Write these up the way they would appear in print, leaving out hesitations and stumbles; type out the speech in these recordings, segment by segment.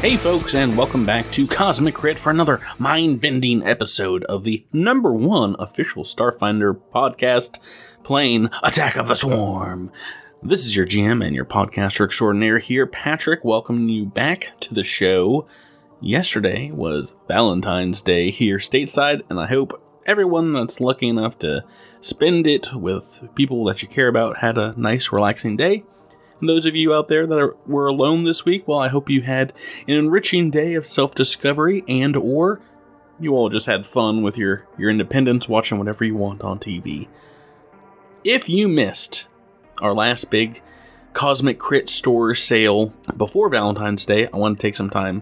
Hey folks, and welcome back to Cosmic Crit for another mind-bending episode of the #1 official Starfinder podcast, playing Attack of the Swarm. This is your GM and your podcaster extraordinaire here, Patrick, welcoming you back to the show. Yesterday was Valentine's Day here stateside, and I hope everyone that's lucky enough to spend it with people that you care about had a nice, relaxing day. And those of you out there that were alone this week, well, I hope you had an enriching day of self-discovery and or you all just had fun with your independence watching whatever you want on TV. If you missed our last big Cosmic Crit store sale before Valentine's Day, I want to take some time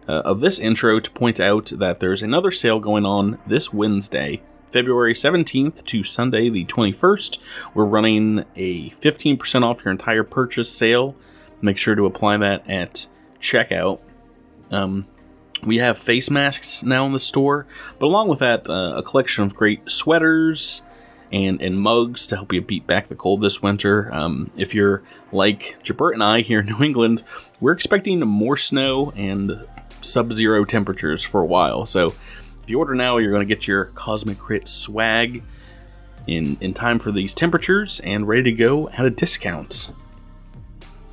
of this intro to point out that there's another sale going on this Wednesday, February 17th to Sunday the 21st. We're running a 15% off your entire purchase sale. Make sure to apply that at checkout. We have face masks now in the store, but along with that, a collection of great sweaters and mugs to help you beat back the cold this winter. If you're like Jabert and I here in New England, we're expecting more snow and sub-zero temperatures for a while, so if you order now, you're going to get your Cosmic Crit swag in time for these temperatures and ready to go at a discount.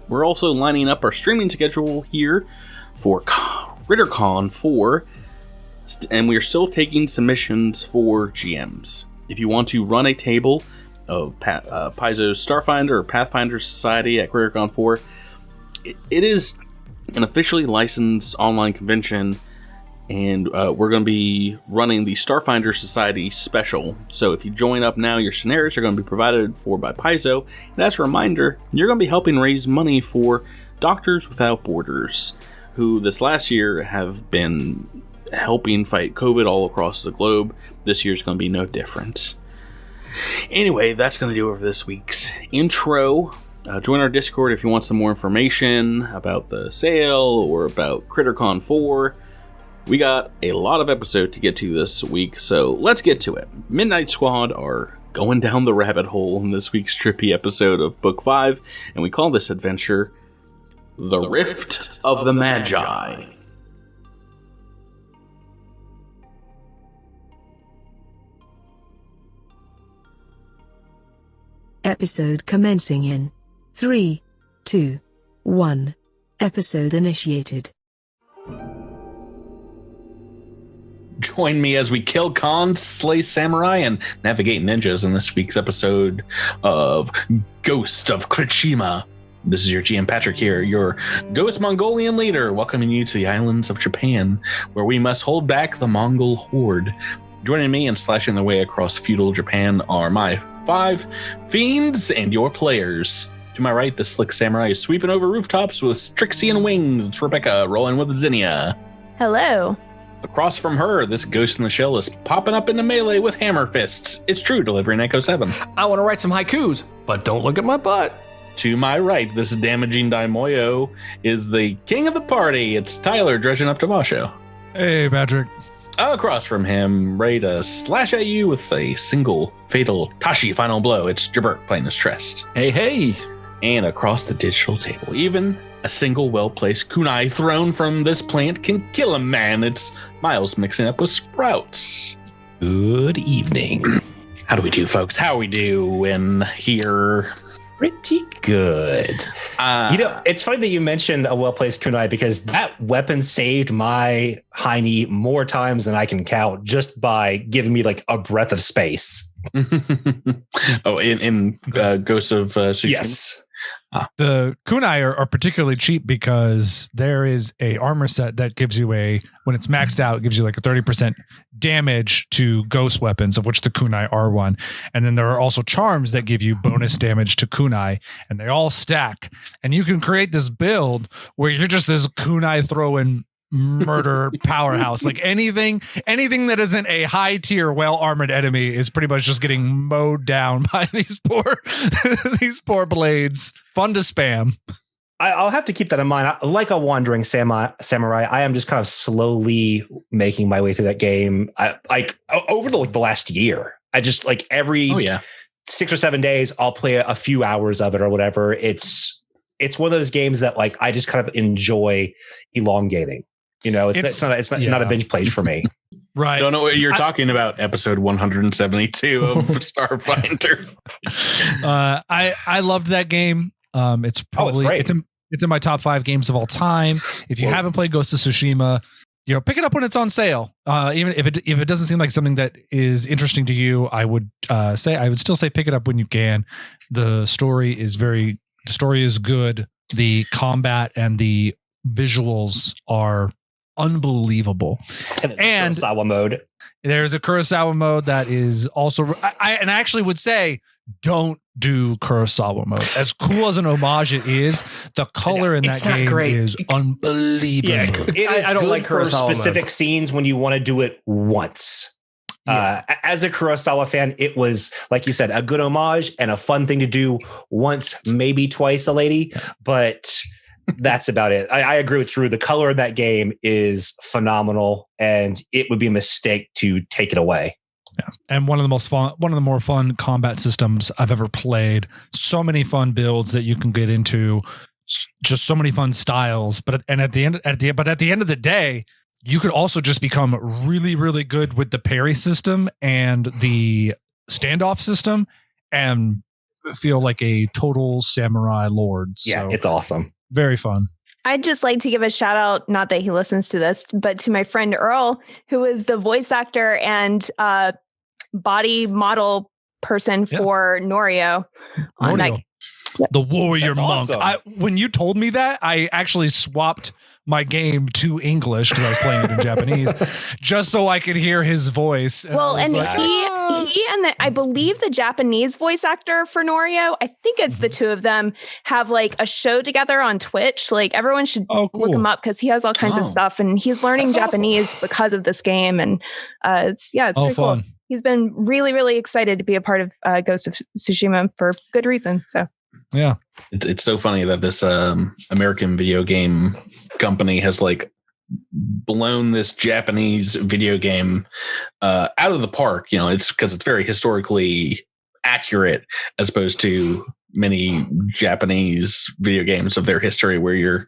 We're also lining up our streaming schedule here for CritterCon 4, and we are still taking submissions for GMs. If you want to run a table of Paizo's Starfinder or Pathfinder Society at CritterCon 4, it is an officially licensed online convention, and we're going to be running the Starfinder Society special. So if you join up now, your scenarios are going to be provided for by Paizo. And as a reminder, you're going to be helping raise money for Doctors Without Borders, who this last year have been helping fight COVID all across the globe. This year's going to be no different. Anyway, that's going to do it for this week's intro. Join our Discord if you want some more information about the sale or about CritterCon 4. We got a lot of episode to get to this week, so let's get to it. Midnight Squad are going down the rabbit hole in this week's trippy episode of Book 5, and we call this adventure The Rift of the Magi. Episode commencing in 3, 2, 1. Episode initiated. Join me as we kill Khans, slay samurai, and navigate ninjas in this week's episode of Ghost of Tsushima. This is your GM Patrick here, your Ghost Mongolian leader, welcoming you to the islands of Japan, where we must hold back the Mongol horde. Joining me and slashing their way across feudal Japan are my 5 fiends and your players. To my right, the slick samurai is sweeping over rooftops with Trixie and wings. It's Rebecca rolling with Zinnia. Hello. Across from her, this ghost in the shell is popping up into melee with hammer fists. It's True, delivering Echo 7. I want to write some haikus, but don't look at my butt. To my right, this damaging Daimoyo is the king of the party. It's Tyler, dredging up to Vasho. Hey, Patrick. Across from him, ready to slash at you with a single fatal Tashi final blow. It's Jabert playing his Trest. Hey. And across the digital table, even a single well-placed kunai thrown from this plant can kill a man. It's Miles mixing up with sprouts. Good evening. How do we do, folks? How we doing here? Pretty good. It's funny that you mentioned a well-placed kunai because that weapon saved my hiney more times than I can count just by giving me like a breath of space. Oh, in Ghosts of Tsushima? Yes. The kunai are particularly cheap because there is a armor set that gives you when it's maxed out, it gives you like a 30% damage to ghost weapons, of which the kunai are one. And then there are also charms that give you bonus damage to kunai, and they all stack. And you can create this build where you're just this kunai throwing murder powerhouse. Like anything that isn't a high tier, well armored enemy is pretty much just getting mowed down by these poor blades. Fun to spam. I'll have to keep that in mind. Like a wandering samurai, I am just kind of slowly making my way through that game. Over the last year, I just like every 6 or 7 days, I'll play a few hours of it or whatever. It's it's one of those games that like I just kind of enjoy elongating. You know, it's not a binge play for me. Right. I don't know what you're talking about. Episode 172 of Starfinder. I loved that game. It's probably it's great. It's in my top 5 games of all time. If you haven't played Ghost of Tsushima, pick it up when it's on sale. Even if it doesn't seem like something that is interesting to you, I would still say pick it up when you can. The story is good. The combat and the visuals are unbelievable. And Kurosawa mode. There's a Kurosawa mode that is also. I actually would say don't do Kurosawa mode. As cool as an homage it is, the color in that game is unbelievable. Yeah, I don't like Kurosawa specific mode. Scenes when you want to do it once. Yeah. As a Kurosawa fan, it was, like you said, a good homage and a fun thing to do once, maybe twice, but that's about it. I agree with Drew. The color of that game is phenomenal, and it would be a mistake to take it away. Yeah. And one of the more fun combat systems I've ever played. So many fun builds that you can get into, just so many fun styles. But at the end of the day, you could also just become really, really good with the parry system and the standoff system and feel like a total samurai lord. Yeah, it's awesome. Very fun. I'd just like to give a shout out, not that he listens to this, but to my friend Earl, who is the voice actor and body model person for Norio. On that. The warrior That's monk. awesome. When you told me that, I actually swapped my game to English because I was playing it in Japanese, just so I could hear his voice. Well, and he and I believe the Japanese voice actor for Norio, I think it's the two of them, have like a show together on Twitch. Like everyone should look him up because he has all kinds of stuff, and he's learning Japanese because of this game. And it's pretty fun. Cool. He's been really, really excited to be a part of Ghost of Tsushima for good reason. So yeah, it's so funny that this American video game company has like blown this Japanese video game out of the park. It's because it's very historically accurate as opposed to many Japanese video games of their history where you're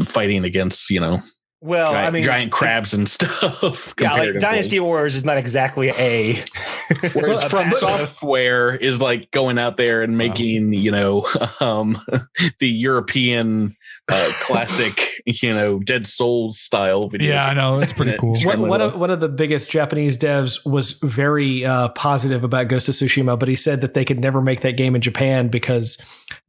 fighting against, giant crabs and stuff. Yeah, like Dynasty Wars is not exactly whereas From Software is like going out there and making, the European classic, Dead Souls style video. Yeah, I know. It's pretty cool. One of the biggest Japanese devs was very positive about Ghost of Tsushima, but he said that they could never make that game in Japan because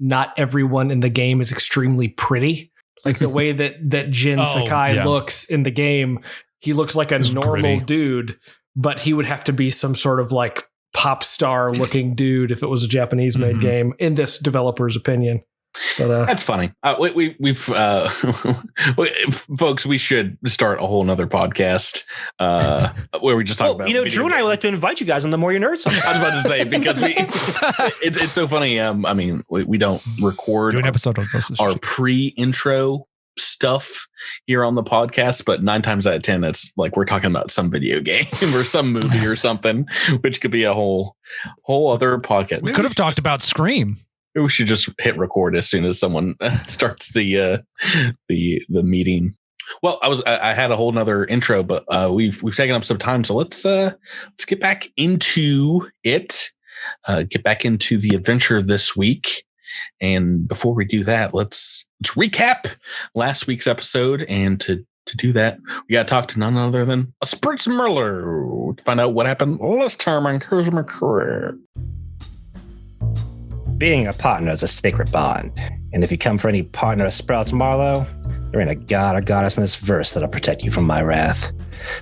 not everyone in the game is extremely pretty. Like the way that Jin Sakai looks in the game, he looks like a normal dude, but he would have to be some sort of like pop star looking dude if it was a Japanese made game, in this developer's opinion. But that's funny. We've folks, we should start a whole nother podcast where we just talk about. Drew and I would like to invite you guys on the More Your Nerds. I was about to say because it's so funny. We don't record an episode of our pre-intro stuff here on the podcast, but 9 times out of 10, it's like we're talking about some video game or some movie or something, which could be a whole other podcast. We could have talked about Scream. We should just hit record as soon as someone starts the meeting. Well, I had a whole nother intro, but we've taken up some time, so let's get back into it. Get back into the adventure this week, and before we do that, let's recap last week's episode. And to do that, we got to talk to none other than a Spritz Merler to find out what happened last time on Cosmic Career. Being a partner is a sacred bond, and if you come for any partner of Sprouts Marlowe, there ain't a god or goddess in this verse that'll protect you from my wrath.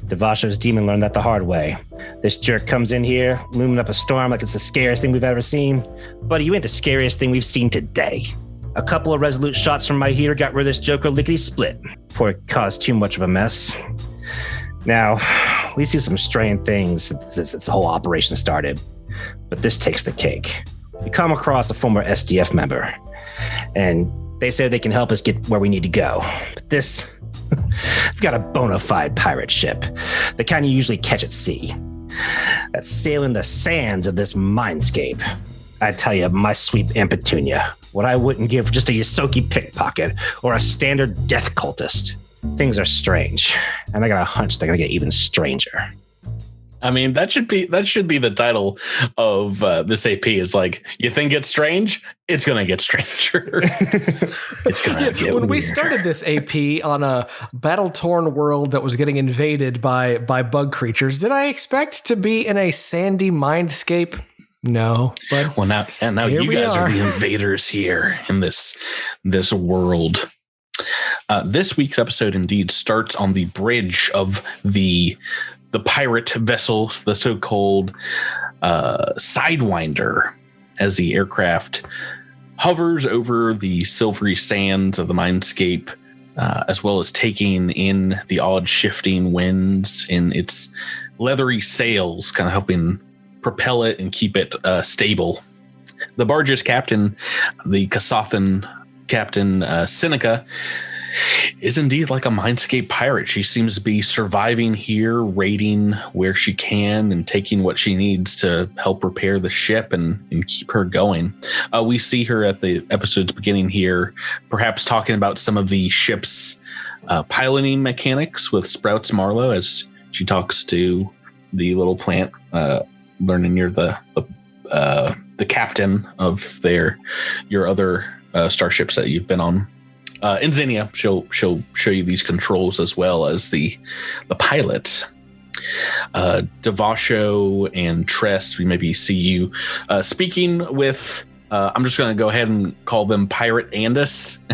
Devasho's demon learned that the hard way. This jerk comes in here, looming up a storm like it's the scariest thing we've ever seen. Buddy, you ain't the scariest thing we've seen today. A couple of resolute shots from my heater got rid of this joker lickety-split before it caused too much of a mess. Now, we see some strange things since this whole operation started, but this takes the cake. We come across a former SDF member, and they say they can help us get where we need to go. But we've got a bona fide pirate ship, the kind you usually catch at sea, that's sailing the sands of this mindscape. I tell you, my sweet Aunt Petunia, what I wouldn't give for just a Yosoki pickpocket or a standard death cultist. Things are strange, and I got a hunch they're gonna get even stranger. I mean, that should be the title of this AP. Is like, you think it's strange? It's gonna get stranger. It's gonna get when weird. We started this AP on a battle-torn world that was getting invaded by bug creatures, did I expect to be in a sandy mindscape? No. But well, now you guys are the invaders here in this world. This week's episode indeed starts on the bridge of the pirate vessel, the so-called Sidewinder, as the aircraft hovers over the silvery sands of the mindscape, as well as taking in the odd shifting winds in its leathery sails, kind of helping propel it and keep it stable. The barge's captain, the Kasathan captain, Seneca, is indeed like a mindscape pirate. She seems to be surviving here, raiding where she can and taking what she needs to help repair the ship and keep her going. We see her at the episode's beginning here, perhaps talking about some of the ship's piloting mechanics with Sprouts Marlowe as she talks to the little plant, learning you're the captain of your other starships that you've been on. In Xenia, she'll show you these controls as well as the pilot. Devasho and Trest, we maybe see you speaking with. I'm just going to go ahead and call them Pirate Andis.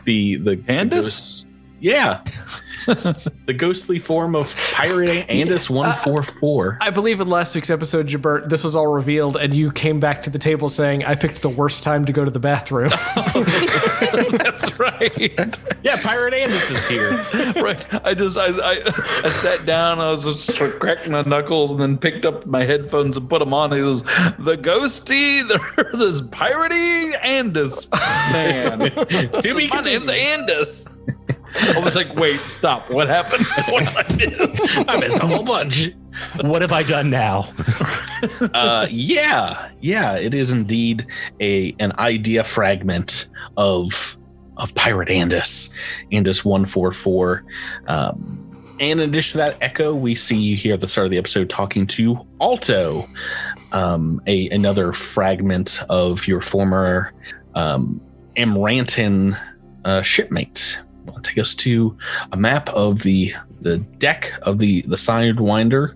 the Andis? Yeah. The ghostly form of Pirate Andis 144. I believe in last week's episode, Jabert, this was all revealed, and you came back to the table saying, I picked the worst time to go to the bathroom. That's right. Yeah, Pirate Andis is here. Right. I sat down, I was just sort of cracking my knuckles, and then picked up my headphones and put them on. He goes, the ghosty, this piratey Andis man. My name's Andis. I was like, wait, stop. What happened? What did I miss? I missed a whole bunch. What have I done now? Yeah, it is indeed an idea fragment of Pirate Andis 144. And in addition to that, Echo, we see you here at the start of the episode talking to Alto, another fragment of your former Amrantan shipmate. Take us to a map of the deck of the Sidewinder.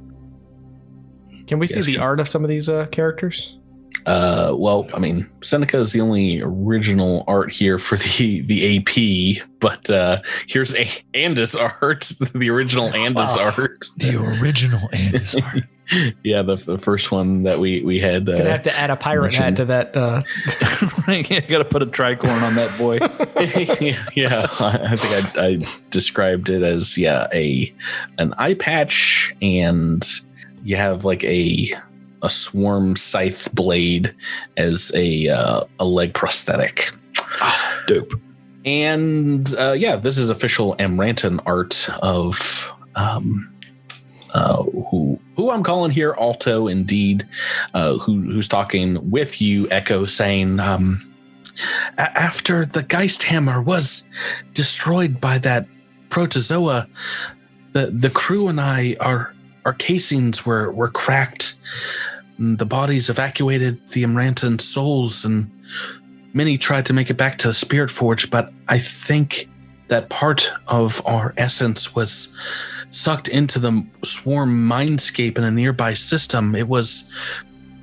Can we see the art of some of these characters? Well, I mean, Seneca is the only original art here for the AP, but here's Andis art, the original Andis art. The original Andis art. Yeah, the first one that we had. Gonna have to add a pirate hat to that. You got to put a tricorn on that boy. Yeah, I think I described it as an eye patch, and you have like a swarm scythe blade as a leg prosthetic. Dope. And this is official Amrantan art of who I'm calling here Alto, indeed, who's talking with you, Echo, saying, after the Geisthammer was destroyed by that protozoa, the crew and I, our casings were cracked. The bodies evacuated the Amrantan souls, and many tried to make it back to the Spirit Forge, but I think that part of our essence was sucked into the swarm mindscape in a nearby system. It was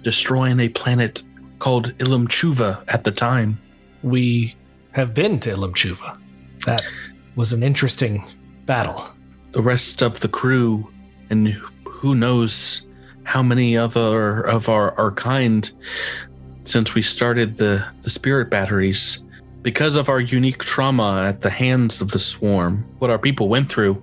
destroying a planet called Ilimchuva at the time. We have been to Ilimchuva. That was an interesting battle. The rest of the crew, and who knows how many other of our kind, since we started the spirit batteries, because of our unique trauma at the hands of the swarm, what our people went through,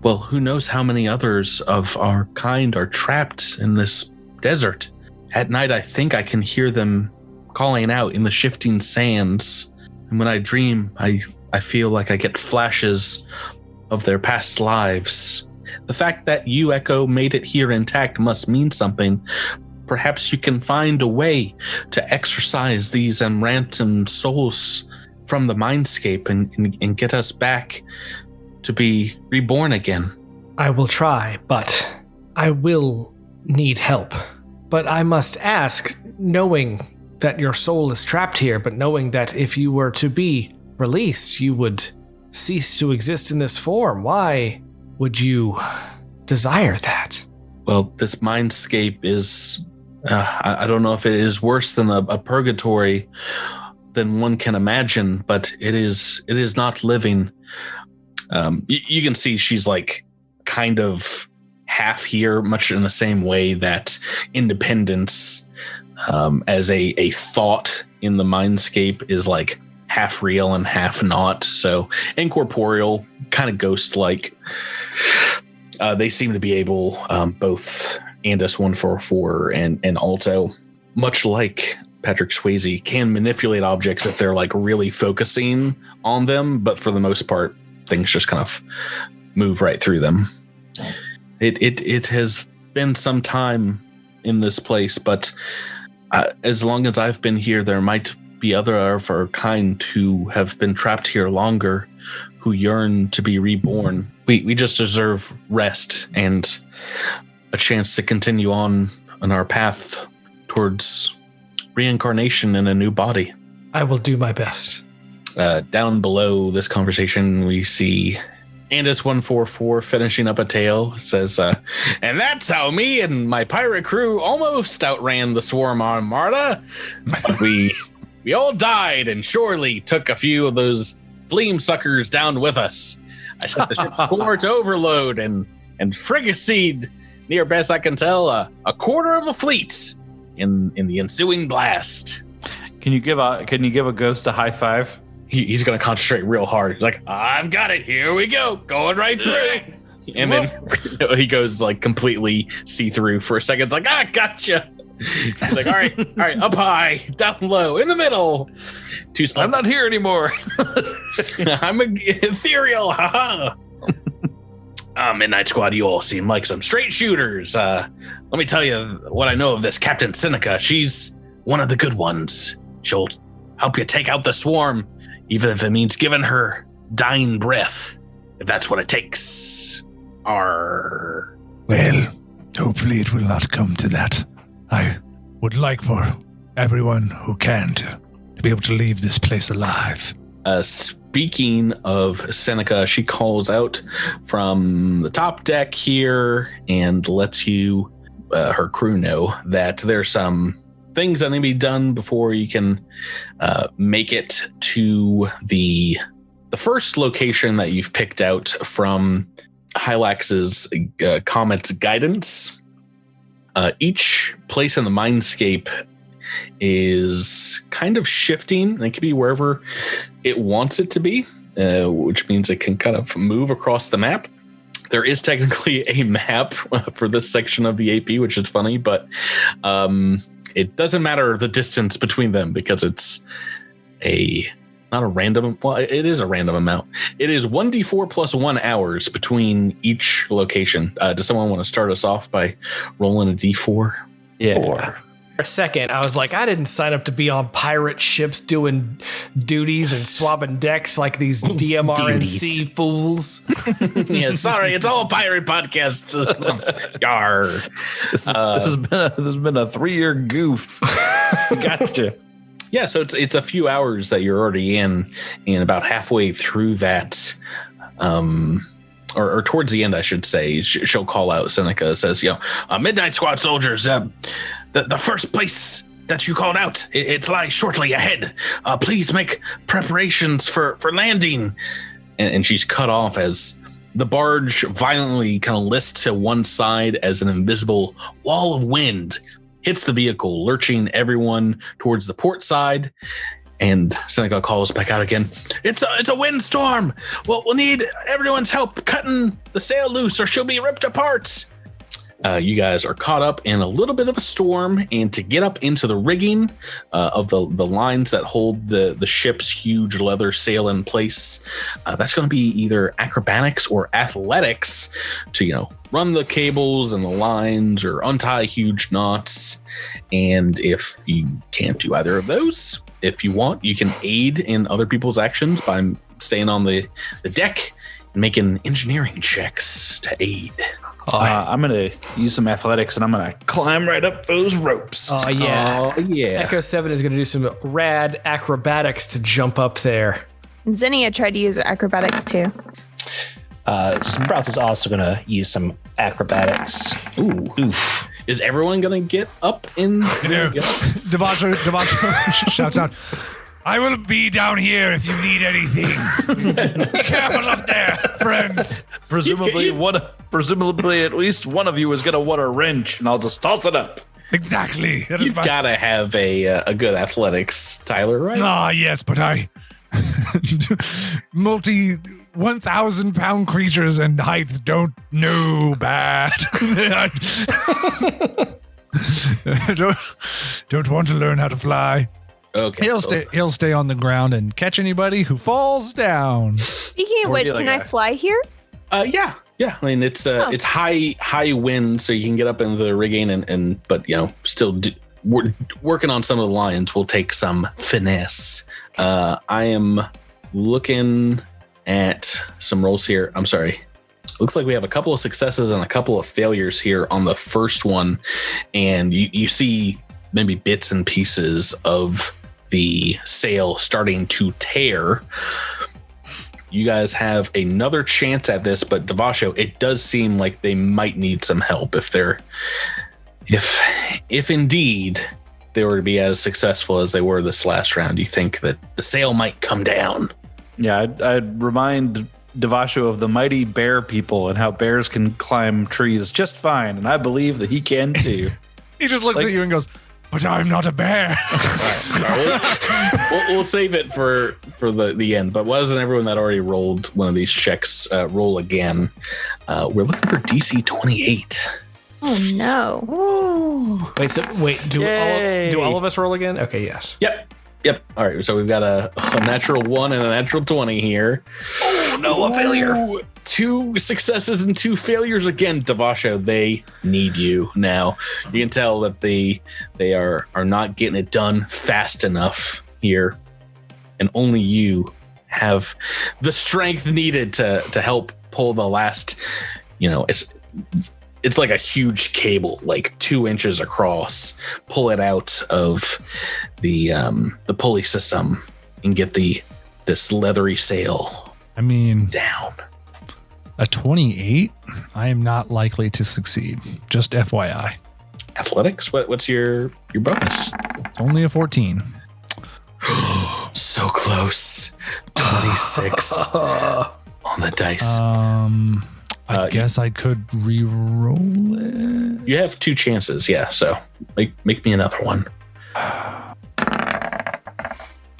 well, who knows how many others of our kind are trapped in this desert. At night, I think I can hear them calling out in the shifting sands. And when I dream, I feel like I get flashes of their past lives. The fact that you, Echo, made it here intact must mean something. perhaps you can find a way to exorcise these ransomed souls from the mindscape and get us back to be reborn again. I will try, but I will need help. But I must ask, knowing that your soul is trapped here, but knowing that if you were to be released, you would cease to exist in this form, why would you desire that? Well, this mindscape is, I don't know if it is worse than a purgatory than one can imagine, but it is not living. You can see she's like kind of half here, much in the same way that independence as a thought in the mindscape is like half real and half not. So incorporeal, kind of ghost-like. They seem to be able, both Andis 144 and Alto, much like Patrick Swayze, can manipulate objects if they're like really focusing on them, but for the most part, things just kind of move right through them. It has been some time in this place, but as long as I've been here, there might be other of our kind who have been trapped here longer, who yearn to be reborn. We just deserve rest and a chance to continue on our path towards reincarnation in a new body. I will do my best. Down below this conversation, we see Andis 144 finishing up a tale. It says, and that's how me and my pirate crew almost outran the swarm armada. But we all died and surely took a few of those fleam suckers down with us. I set the ship's core to overload and frigacide, near best I can tell, a quarter of a fleet in the ensuing blast. Can you give a ghost a high five? He's going to concentrate real hard. He's like, I've got it. Here we go. Going right through. And then he goes like completely see-through for a second. It's like, gotcha. He's like, all right, up high, down low, in the middle. I'm not here anymore. I'm ethereal. Haha. Midnight Squad, you all seem like some straight shooters. Let me tell you what I know of this Captain Seneca. She's one of the good ones. She'll help you take out the swarm, even if it means giving her dying breath, if that's what it takes. Well, hopefully it will not come to that. I would like for everyone who can to be able to leave this place alive. Speaking of Seneca, she calls out from the top deck here and lets you, her crew, know that there's some things that need to be done before you can make it to the first location that you've picked out from Hylax's Comet's guidance. Each place in the mindscape is kind of shifting. It can be wherever it wants it to be, which means it can kind of move across the map. There is technically a map for this section of the AP, which is funny, but it doesn't matter the distance between them because it's not a random. Well, it is a random amount. It is 1d4 plus 1 hours between each location. Does someone want to start us off by rolling a d4? Yeah. For a second, I was like, I didn't sign up to be on pirate ships doing duties and swabbing decks like these DMRNC fools. Yeah, sorry, it's all pirate podcasts. Yar. This has been a 3-year goof. Gotcha. Yeah, so it's a few hours that you're already in, and about halfway through that, or towards the end, I should say, she'll call out. Seneca says, Midnight Squad soldiers, the first place that you called out, it lies shortly ahead. Please make preparations for landing. And she's cut off as the barge violently kind of lists to one side as an invisible wall of wind hits the vehicle, lurching everyone towards the port side. And Seneca calls back out again. It's a windstorm. Well, we'll need everyone's help cutting the sail loose or she'll be ripped apart. You guys are caught up in a little bit of a storm, and to get up into the rigging of the lines that hold the ship's huge leather sail in place, that's going to be either acrobatics or athletics to, run the cables and the lines or untie huge knots. And if you can't do either of those, if you want, you can aid in other people's actions by staying on the deck and making engineering checks to aid. I'm going to use some athletics and I'm going to climb right up those ropes. Oh, yeah. Oh, yeah. Echo 7 is going to do some rad acrobatics to jump up there. Zinnia tried to use acrobatics too. Sprouts is also going to use some acrobatics. Ooh. Oof. Is everyone going to get up in? Devancho shouts out, I will be down here if you need anything. Be careful up there, friends. Presumably, at least one of you is going to want a wrench, and I'll just toss it up. Exactly. You've got to have a good athletics, Tyler, right? Ah, yes, but I... 1,000-pound creatures and height don't know bad. don't want to learn how to fly. Okay. He'll stay on the ground and catch anybody who falls down. Speaking of which, can I fly here? Yeah. I mean, it's high wind, so you can get up into the rigging, but still working on some of the lines will take some finesse. I am looking at some rolls here. I'm sorry. Looks like we have a couple of successes and a couple of failures here on the first one, and you see maybe bits and pieces of the sail starting to tear. You guys have another chance at this, but Devasho, it does seem like they might need some help if indeed they were to be as successful as they were this last round. You think that the sail might come down? Yeah, I'd remind Devasho of the mighty bear people and how bears can climb trees just fine, and I believe that he can too. He just looks at you and goes, but I'm not a bear. We'll save it for the end. But wasn't everyone that already rolled one of these checks roll again? We're looking for DC 28. Oh no! Wait. Do all of us roll again? Okay, yes. Yep. All right. So we've got a natural 1 and a natural 20 here. Oh no, a failure. 2 successes and 2 failures again. Devasho, they need you now. You can tell that they are not getting it done fast enough here, and only you have the strength needed to help pull the last. It's like a huge cable, like 2 inches across. Pull it out of the pulley system and get this leathery sail. I mean, down. A 28, I am not likely to succeed. Just FYI. Athletics? What's your bonus? Only a 14. So close. 26 on the dice. I guess I could re-roll it. You have 2 chances, yeah. So make me another one.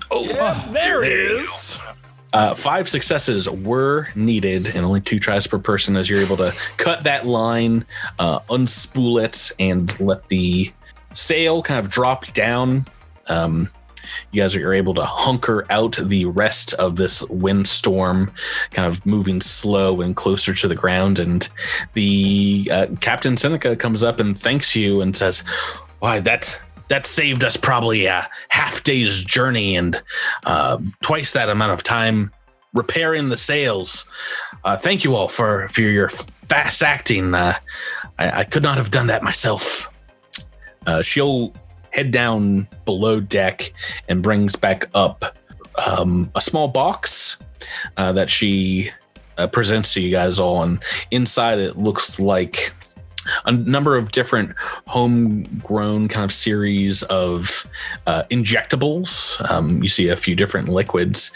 There it is. 5 successes were needed, and only 2 tries per person as you're able to cut that line, unspool it, and let the sail kind of drop down. You guys are able to hunker out the rest of this windstorm, kind of moving slow and closer to the ground. And the Captain Seneca comes up and thanks you and says, "Why, that saved us probably a half day's journey and twice that amount of time repairing the sails. Thank you all for your fast acting. I could not have done that myself." She'll head down below deck and brings back up a small box that she presents to you guys all. And inside it looks like a number of different homegrown kind of series of injectables. You see a few different liquids.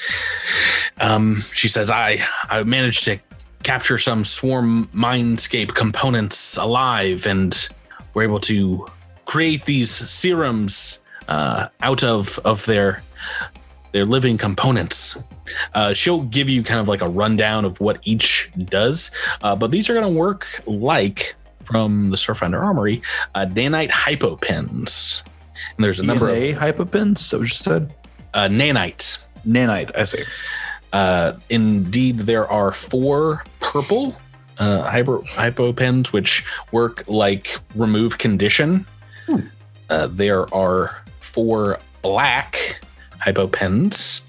She says, I managed to capture some swarm mindscape components alive, and we're able to create these serums out of their living components. She'll give you kind of like a rundown of what each does, but these are going to work like, from the Starfinder Armory, nanite hypopens. And there's a number of hypopens. So you said nanite. Nanite, I see. Indeed, there are 4 purple hypo pens, which work like remove condition. There are 4 black hypo pens,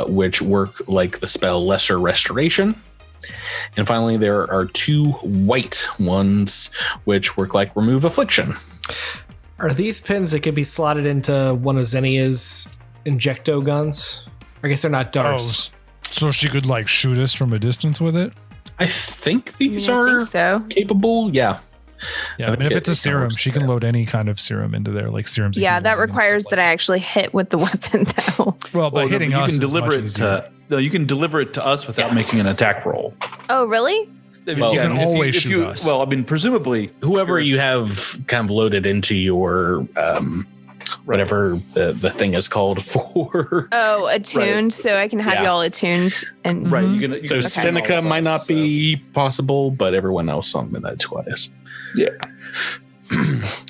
which work like the spell lesser restoration. And finally, there are 2 white ones, which work like remove affliction. Are these pins that could be slotted into one of Xenia's injecto guns? I guess they're not darts. Oh, so she could like shoot us from a distance with it? I think these are capable. Yeah. Yeah, I mean, if it's a serum, she can load any kind of serum into there, like serums. Yeah, that requires that I actually hit with the weapon, though. Well, by hitting us, you can deliver it to. No, you can deliver it to us without making an attack roll. Oh, really? Well, you can always shoot us. Well, I mean, presumably, whoever you have kind of loaded into your whatever the thing is called for. Oh, attuned, so I can have you all attuned. And right, so Seneca might not be possible, but everyone else on Midnight Squad is. Yeah.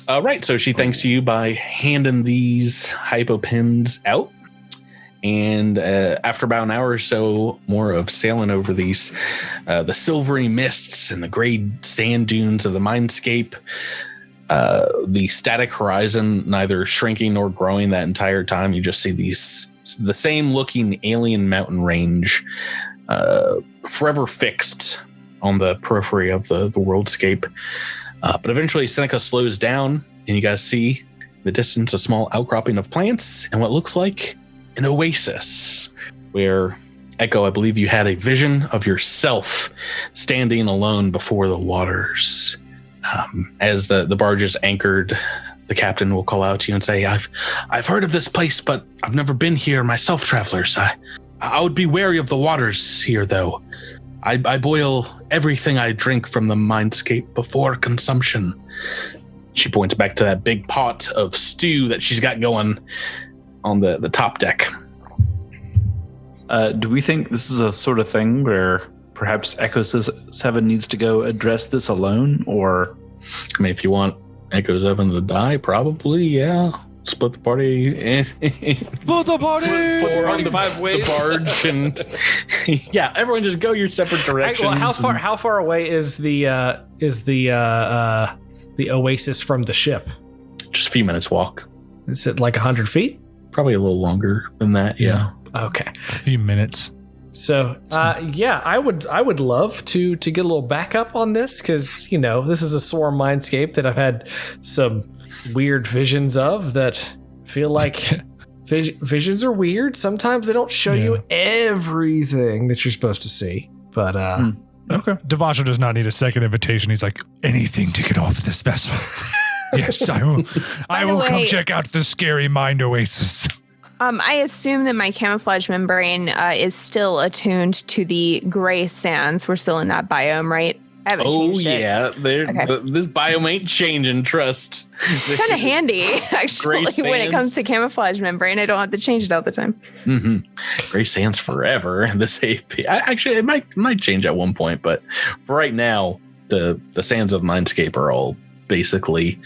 Right, so she thanks you by handing these hypo pins out. And after about an hour or so more of sailing over these, the silvery mists and the gray sand dunes of the mindscape, the static horizon neither shrinking nor growing that entire time, you just see the same looking alien mountain range, forever fixed on the periphery of the worldscape. But eventually Seneca slows down, and you guys see in the distance a small outcropping of plants and what looks like an oasis, where, Echo, I believe you had a vision of yourself standing alone before the waters. As the barge is anchored, the captain will call out to you and say, I've heard of this place, but I've never been here myself, travelers. I would be wary of the waters here, though. I boil everything I drink from the mindscape before consumption. She points back to that big pot of stew that she's got going on the top deck. Do we think this is a sort of thing where perhaps Echo 7 needs to go address this alone? Or, I mean, if you want Echo 7 to die, probably, yeah. Split the party. Split the party! On the 5 ways. The barge and yeah, everyone just go your separate directions. Well, how far away is the oasis from the ship? Just a few minutes walk. Is it like 100 feet? Probably a little longer than that. Yeah. Okay. A few minutes. So, yeah, I would love to get a little backup on this, because, you know, this is a Swarm Mindscape that I've had some weird visions of that feel like visions are weird. Sometimes they don't show you everything that you're supposed to see. But okay, Devasho does not need a second invitation. He's like, anything to get off this vessel. Yes, I will. I will come check out the scary mind oasis. I assume that my camouflage membrane is still attuned to the gray sands. We're still in that biome, right? I haven't changed it. This biome ain't changing, trust. It's kind of handy, actually, when it comes to camouflage membrane. I don't have to change it all the time. Mm-hmm. Gray sands forever. This AP. Actually, it might change at one point, but for right now, the sands of Mindscape are all basically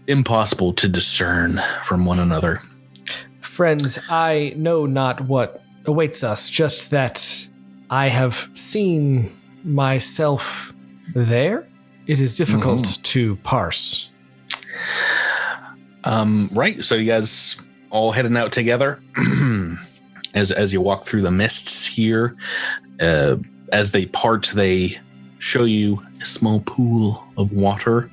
impossible to discern from one another. Friends, I know not what awaits us, just that I have seen myself there. It is difficult to parse. Right. So you guys all heading out together as you walk through the mists here. As they part, they show you a small pool of water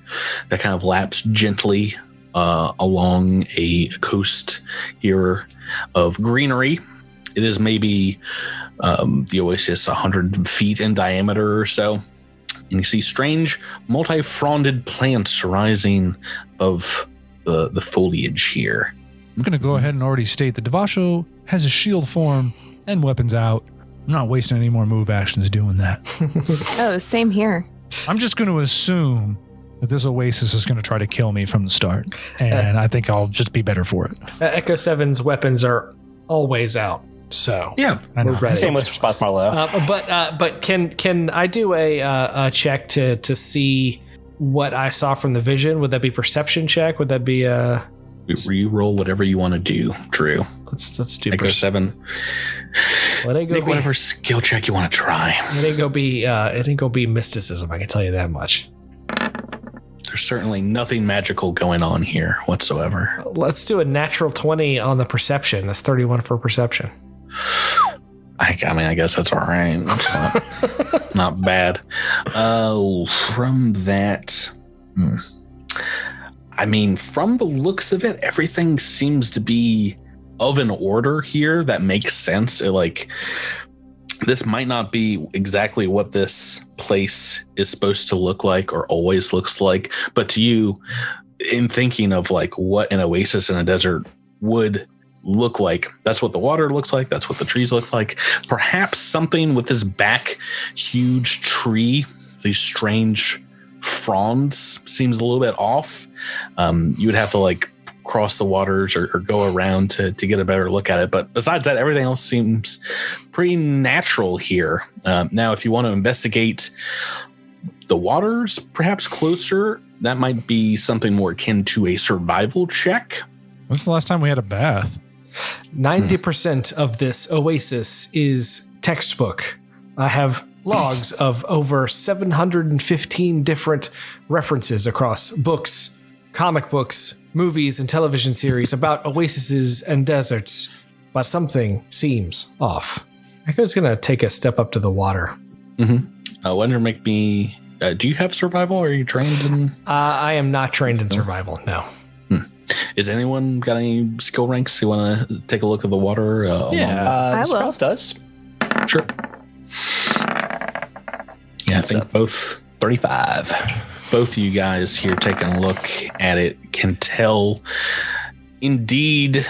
that kind of laps gently along a coast here of greenery. It is maybe the oasis 100 feet in diameter or so. And you see strange multi-fronded plants rising above the foliage here. I'm going to go ahead and already state that Devasho has a shield form and weapons out. I'm not wasting any more move actions doing that. Oh, same here. I'm just going to assume that this oasis is going to try to kill me from the start. And I think I'll just be better for it. Echo 7's weapons are always out. So yeah, we're ready. Same with response, Marlowe. But can I do a check to see what I saw from the vision? Would that be perception check? Would that be Re-roll whatever you want to do, Drew. Let's do Make a 7. Well, Make whatever skill check you want to try. It ain't gonna be mysticism. I can tell you that much. There's certainly nothing magical going on here whatsoever. Let's do a natural 20 on the perception. That's 31 for perception. I mean, I guess that's all right. It's not bad. From that, I mean, from the looks of it, everything seems to be of an order here that makes sense. This might not be exactly what this place is supposed to look like or always looks like, but to you, in thinking of like what an oasis in a desert would look like, that's what the water looks like, that's what the trees look like. Perhaps something with this back huge tree, these strange fronds, seems a little bit off. You would have to like cross the waters or go around to get a better look at it. But besides that, everything else seems pretty natural here. Now, if you want to investigate the waters perhaps closer, that might be something more akin to a survival check. When's the last time we had a bath? 90% of this oasis is textbook. I have logs of over 715 different references across books, comic books, movies, and television series about oases and deserts, but something seems off. I think it's going to take a step up to the water. Mm-hmm. Why don't you make me... do you have survival? Are you trained in... I am not trained in survival, no. Is anyone got any skill ranks? You want to take a look at the water? I will. Sprouse does. Sure. Yeah, I think both 35. Both of you guys here taking a look at it can tell. Indeed,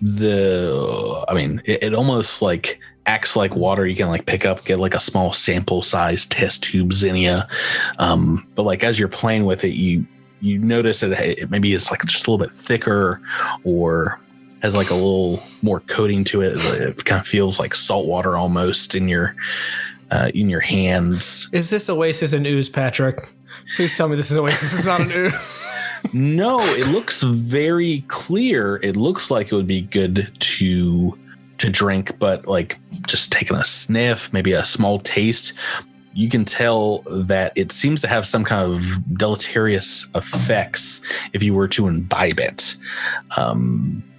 it almost like acts like water. You can like pick up, get like a small sample size test tube Xenia. But like as you're playing with it, you notice that it maybe is like just a little bit thicker or has like a little more coating to it. It kind of feels like salt water almost in your hands. Is this oasis an ooze, Patrick? Please tell me this is oasis. It's not an ooze. No, it looks very clear. It looks like it would be good to drink, but like just taking a sniff, maybe a small taste, you can tell that it seems to have some kind of deleterious effects if you were to imbibe it.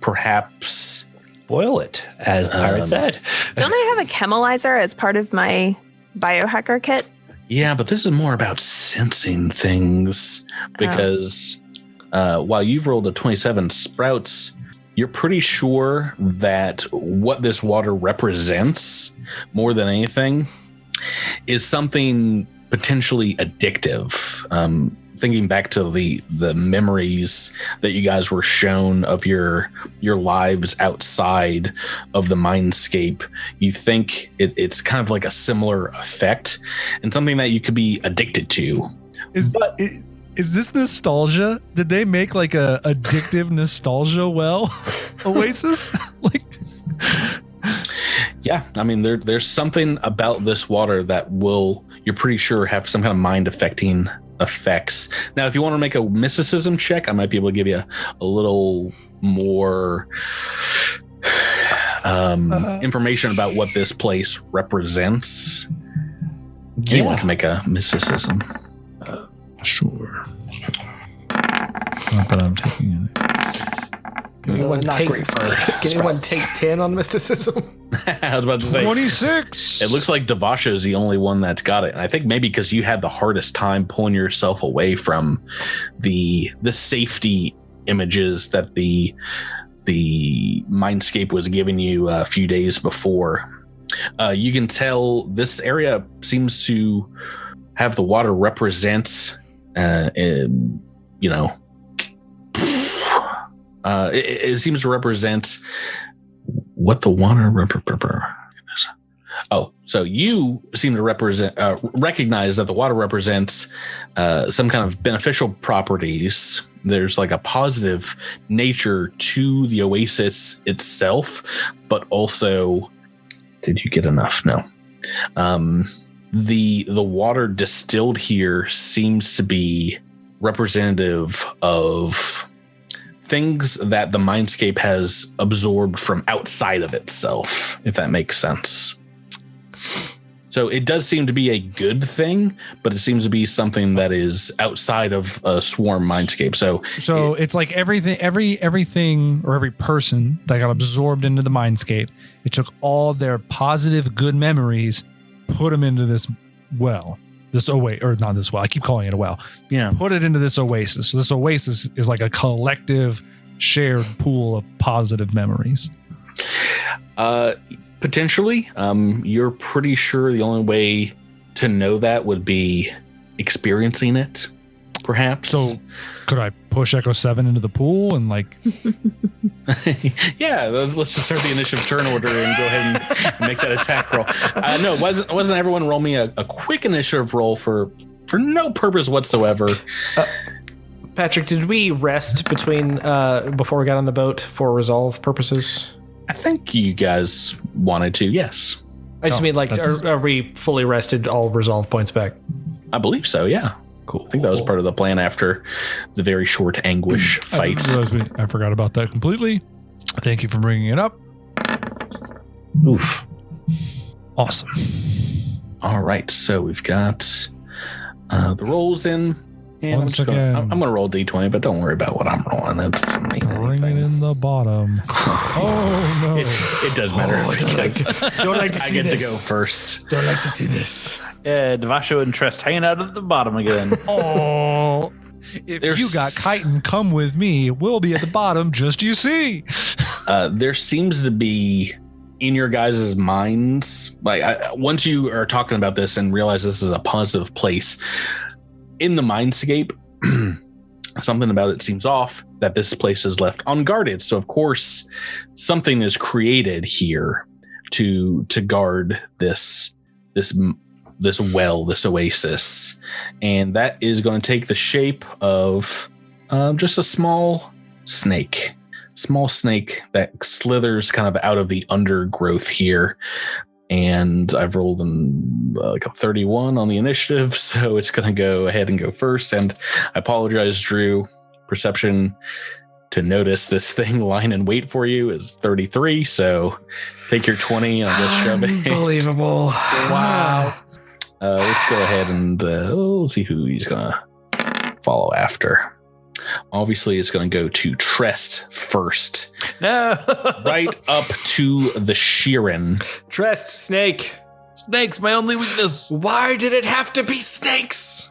Perhaps boil it, as the pirate said. Don't I have a chemilizer as part of my biohacker kit? Yeah, but this is more about sensing things because while you've rolled a 27 Sprouts, you're pretty sure that what this water represents more than anything is something potentially addictive. Thinking back to the memories that you guys were shown of your lives outside of the mindscape, you think it's kind of like a similar effect and something that you could be addicted to. Is this nostalgia? Did they make like a addictive nostalgia Oasis? Like, yeah, I mean there's something about this water that you're pretty sure have some kind of mind affecting effects. Now, if you want to make a mysticism check, I might be able to give you a little more information about what this place represents. Anyone can make a mysticism. Sure. Not that I'm taking it. Can anyone take 10 on mysticism? I was about to say 26. It looks like Devasha is the only one that's got it. And I think maybe because you had the hardest time pulling yourself away from the safety images that the Mindscape was giving you a few days before. You can tell this area seems to have the water represent, it seems to represent what the water so you seem to recognize that the water represents some kind of beneficial properties. There's like a positive nature to the oasis itself, but also, did you get enough? No. The water distilled here seems to be representative of things that the mindscape has absorbed from outside of itself, if that makes sense. So it does seem to be a good thing, but it seems to be something that is outside of a swarm mindscape. So it's like everything or every person that got absorbed into the mindscape, it took all their positive, good memories, put them into this well. Not this well. I keep calling it a well. Yeah. Put it into this oasis. So this oasis is like a collective shared pool of positive memories. Potentially, you're pretty sure the only way to know that would be experiencing it, perhaps. So could I push Echo 7 into the pool and like... Yeah, let's just start the initiative turn order and go ahead and make that attack roll. No, wasn't everyone roll me a quick initiative roll for no purpose whatsoever? Patrick, did we rest between before we got on the boat for resolve purposes? I think you guys wanted to, yes. I just mean, like, are we fully rested, all resolve points back? I believe so, yeah. Cool. I think that was part of the plan after the very short anguish fight. I forgot about that completely. Thank you for bringing it up. Oof. Awesome. All right, so we've got the rolls in. And I'm going to roll D20, but don't worry about what I'm rolling. It doesn't mean anything. Bring it in the bottom. Oh, no. It does matter. Don't like to see I get this. to go first. Don't like to see this. Yeah, Devasho and Trest hanging out at the bottom again. Oh, if you got chitin, come with me. We'll be at the bottom, just you see. There seems to be in your guys' minds, like once you are talking about this and realize this is a positive place, in the mindscape, something about it seems off, that this place is left unguarded. So of course, something is created here to guard this well, this oasis, and that is going to take the shape of just a small snake that slithers kind of out of the undergrowth here. And I've rolled like a 31 on the initiative, so it's going to go ahead and go first. And I apologize, Drew. Perception to notice this thing line and wait for you is 33. So take your 20 and I'll just shove it. Unbelievable. Wow. Let's go ahead and let's see who he's going to follow after. Obviously, it's going to go to Trest first. No. Right up to the Sheeran. Trest, snake. Snake's my only weakness. Why did it have to be snakes?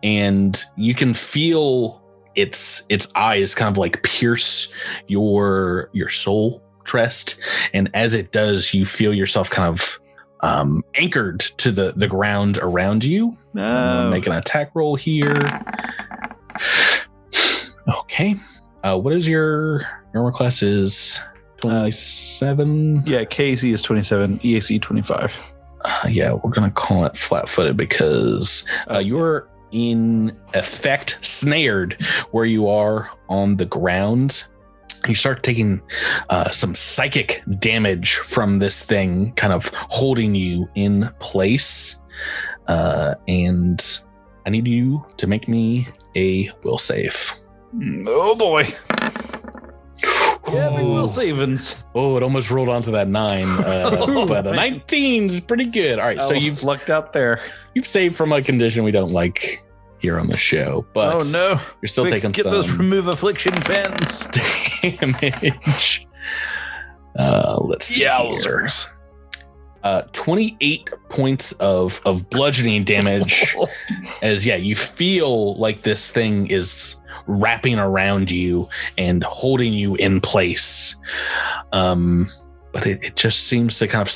And you can feel its eyes kind of like pierce your soul, Trest. And as it does, you feel yourself kind of anchored to the ground around you. Make an attack roll here. Okay. What is your armor class is 27? Yeah, KC is 27, EAC 25. Yeah, we're going to call it flat-footed because you're in effect snared where you are on the ground. You start taking some psychic damage from this thing kind of holding you in place. And I need you to make me a will save. Oh boy. Yeah, will savings. Oh, it almost rolled onto that 9. But a 19 is pretty good. All right, so you've lucked out there. You've saved from a condition we don't like here on the show. But no, you're still taking get some those remove affliction pens damage. Let's see. Yowzers. 28 points of bludgeoning damage as you feel like this thing is wrapping around you and holding you in place, but it just seems to kind of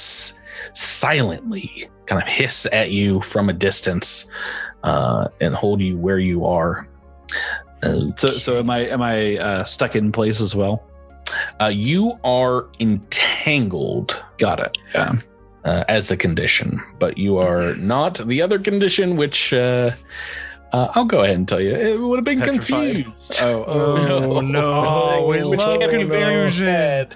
silently kind of hiss at you from a distance and hold you where you are. So am I stuck in place as well? You are entangled. Got it. Yeah. As the condition, but you are not the other condition, which I'll go ahead and tell you. It would have been Petrified. confused. No. Which can be very bad.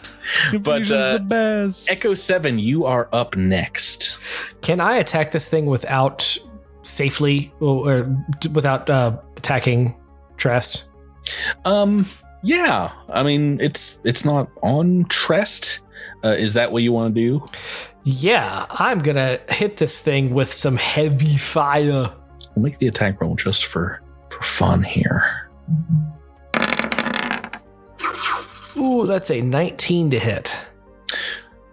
But the best. Echo 7, you are up next. Can I attack this thing without safely or without attacking Trest? Yeah, I mean it's not on Trest. Is that what you want to do? Yeah, I'm gonna hit this thing with some heavy fire. We'll make the attack roll just for fun here. Ooh, that's a 19 to hit.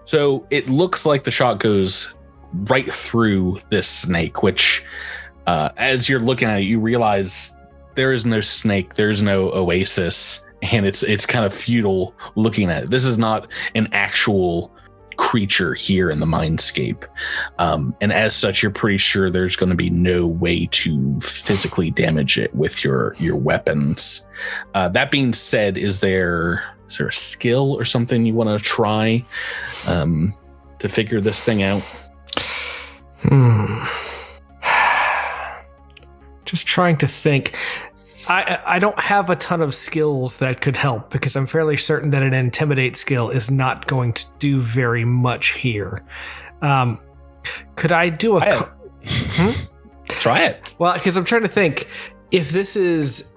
So it looks like the shot goes right through this snake, which as you're looking at it, you realize there is no snake, there's no oasis, and it's kind of futile looking at it. This is not an actual creature here in the mindscape. And as such, you're pretty sure there's going to be no way to physically damage it with your weapons. That being said, is there a skill or something you want to try to figure this thing out? Just trying to think. I don't have a ton of skills that could help because I'm fairly certain that an intimidate skill is not going to do very much here. Could I do Try it. Well, because I'm trying to think if this is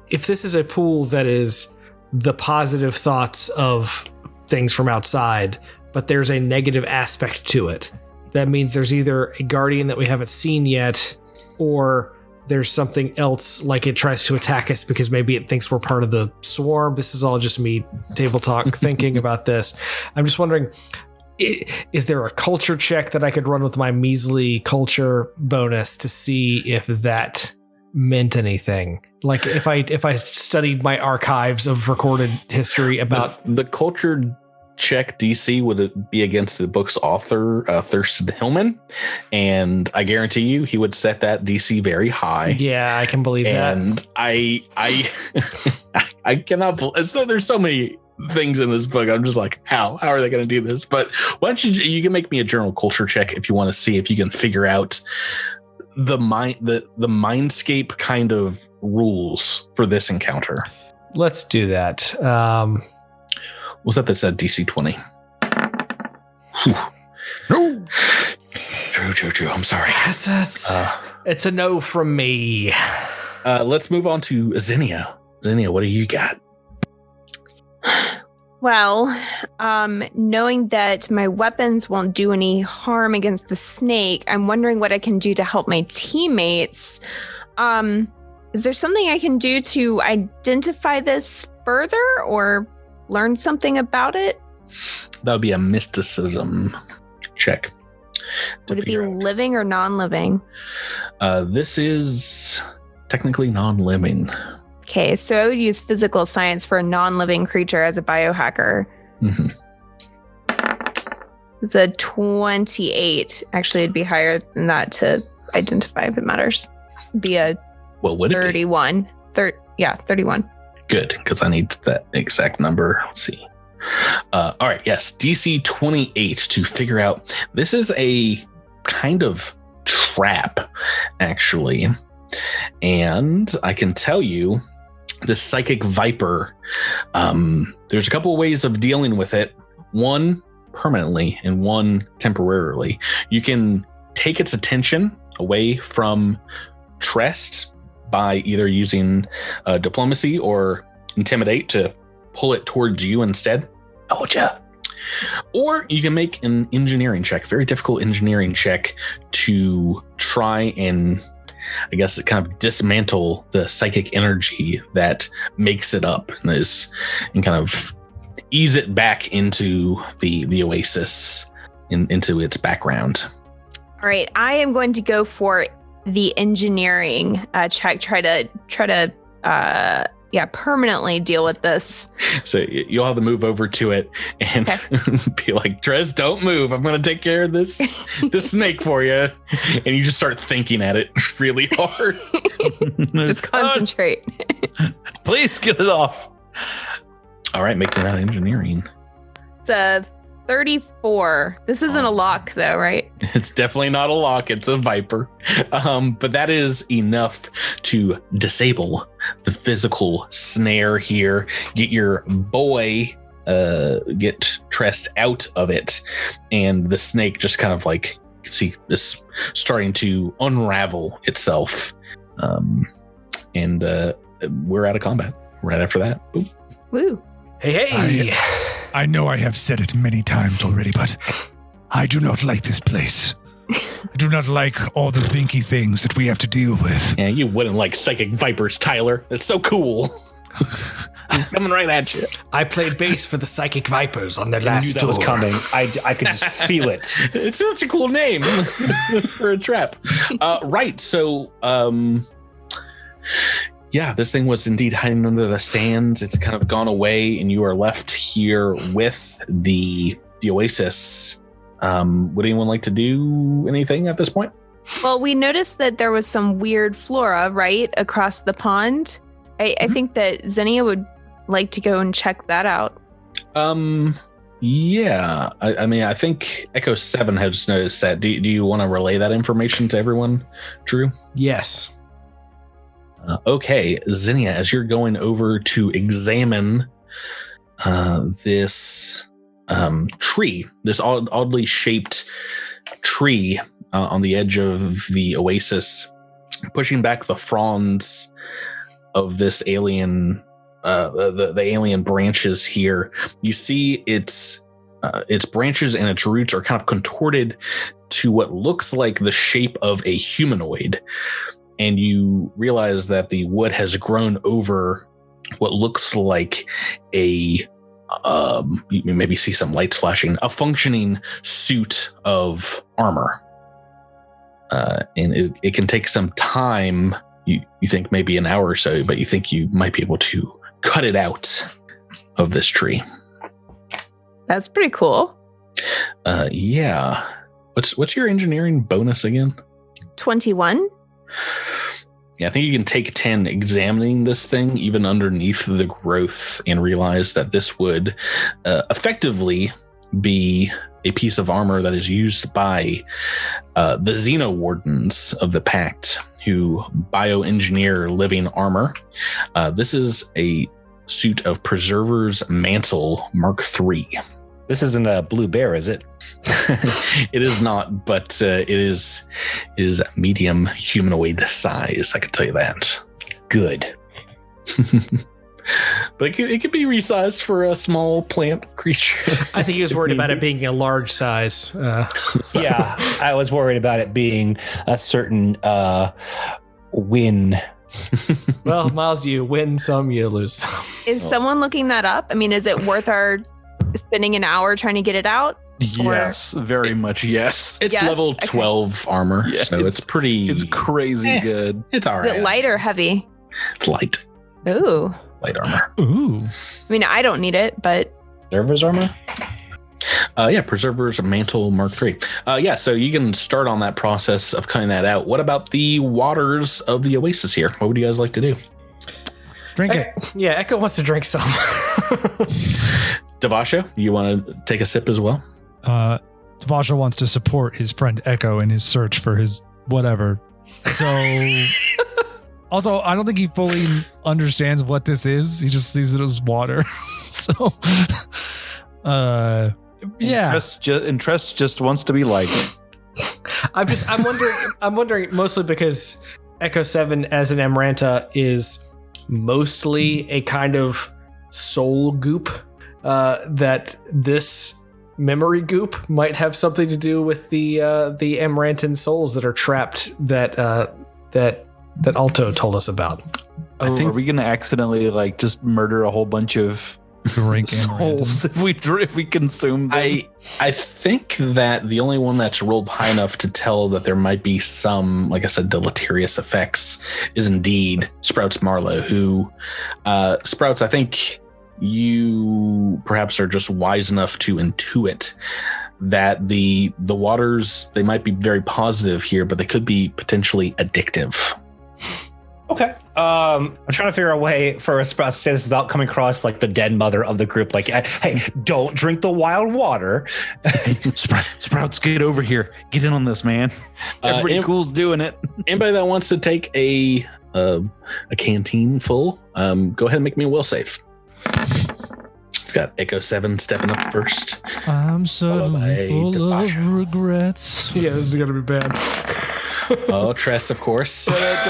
a pool that is the positive thoughts of things from outside, but there's a negative aspect to it. That means there's either a guardian that we haven't seen yet, or there's something else, like it tries to attack us because maybe it thinks we're part of the swarm. This is all just me table talk thinking about this. I'm just wondering, is there a culture check that I could run with my measly culture bonus to see if that meant anything? Like if I studied my archives of recorded history about the culture check DC would be against the book's author, Thurston Hillman, and I guarantee you he would set that DC very high. Yeah, I can believe that. And I cannot. So there's so many things in this book. I'm just like, how are they going to do this? But why don't you can make me a general culture check if you want to see if you can figure out the mindscape kind of rules for this encounter. Let's do that. Was that said DC 20? No. True. I'm sorry. It's a no from me. Let's move on to Zinnia. Zinnia, what do you got? Well, knowing that my weapons won't do any harm against the snake, I'm wondering what I can do to help my teammates. Is there something I can do to identify this further or learn something about it? That would be a mysticism check. Would it be living or non-living? This is technically non-living. Okay, so I would use physical science for a non-living creature as a biohacker. Mm-hmm. It's a 28. Actually, it'd be higher than that to identify if it matters. It'd be a 31. 31. Good, because I need that exact number. Let's see. All right, yes, DC 28 to figure out. This is a kind of trap, actually. And I can tell you, the psychic viper, there's a couple of ways of dealing with it. One permanently and one temporarily. You can take its attention away from Trest by either using diplomacy or intimidate to pull it towards you instead. Or you can make an engineering check, very difficult engineering check, to try and, I guess, kind of dismantle the psychic energy that makes it up and kind of ease it back into the oasis, into its background. All right, I am going to go for the engineering check. Try to permanently deal with this. So you'll have to move over to it and be like, Trez, don't move. I'm going to take care of this snake for you. And you just start thinking at it really hard. Just concentrate. Please get it off. All right, make that engineering. It's a 34. This isn't a lock, though, right? It's definitely not a lock. It's a viper. But that is enough to disable the physical snare here. Get your boy, get Trest out of it. And the snake just kind of like, you can see this starting to unravel itself. And we're out of combat right after that. Oop. Woo. Hey. I know I have said it many times already, but I do not like this place. I do not like all the thinky things that we have to deal with. Yeah, you wouldn't like psychic vipers, Tyler. It's so cool. He's coming right at you. I played bass for the Psychic Vipers on their last that tour. was coming. I could just feel it. It's such a cool name for a trap. Right. So, yeah, this thing was indeed hiding under the sand. It's kind of gone away, and you are left here with the oasis. Would anyone like to do anything at this point? Well, we noticed that there was some weird flora right across the pond. I think that Xenia would like to go and check that out. Yeah. I mean, I think Echo 7 has noticed that. Do you want to relay that information to everyone, Drew? Yes. Okay, Xenia, as you're going over to examine this tree, this oddly shaped tree on the edge of the oasis, pushing back the fronds of this alien, the alien branches here, you see its branches and its roots are kind of contorted to what looks like the shape of a humanoid. And you realize that the wood has grown over what looks like you maybe see some lights flashing, a functioning suit of armor. And it can take some time. You think maybe an hour or so, but you think you might be able to cut it out of this tree. That's pretty cool. Yeah. What's your engineering bonus again? 21. Yeah, I think you can take 10 examining this thing, even underneath the growth, and realize that this would effectively be a piece of armor that is used by the Xenowardens of the Pact, who bioengineer living armor. This is a suit of Preserver's Mantle Mark III. This isn't a blue bear, is it? It is not, but it is medium humanoid size. I can tell you that. Good. But it could be resized for a small plant creature. I think he was worried about it being a large size. Yeah, I was worried about it being a certain win. Well, Miles, you win some, you lose some. Is someone looking that up? I mean, is it worth our spending an hour trying to get it out? Yes, very much yes. It's level 12 armor, yeah, so it's pretty... It's crazy good. It's all right. Is it light or heavy? It's light. Ooh. Light armor. Ooh. I mean, I don't need it, but... Preserver's armor? Yeah, Preserver's Mantle Mark III. Yeah, so you can start on that process of cutting that out. What about the waters of the oasis here? What would you guys like to do? Drink it. Yeah, Echo wants to drink some. Devasho, you want to take a sip as well? Devasho wants to support his friend Echo in his search for his whatever. So, also, I don't think he fully understands what this is. He just sees it as water. So, yeah. Trust just wants to be liked. I'm wondering mostly because Echo 7 as an Amaranta is mostly a kind of soul goop, that this memory goop might have something to do with the Amarantan souls that are trapped that Alto told us about. Are we going to accidentally just murder a whole bunch of drink souls if we consume them? I think that the only one that's rolled high enough to tell that there might be some, like I said, deleterious effects is indeed Sprouts Marlowe, who Sprouts, I think you perhaps are just wise enough to intuit that the waters, they might be very positive here, but they could be potentially addictive. Okay. I'm trying to figure out a way for Sprouts to say this without coming across like the dead mother of the group. Like, hey, don't drink the wild water. Sprouts, get over here. Get in on this, man. Everybody cool's doing it. Anybody that wants to take a canteen full, go ahead and make me a will save. We've got Echo 7 stepping up first. I'm so full of regrets. Yeah, this is gonna be bad. Oh, Tress, of course. Yeah,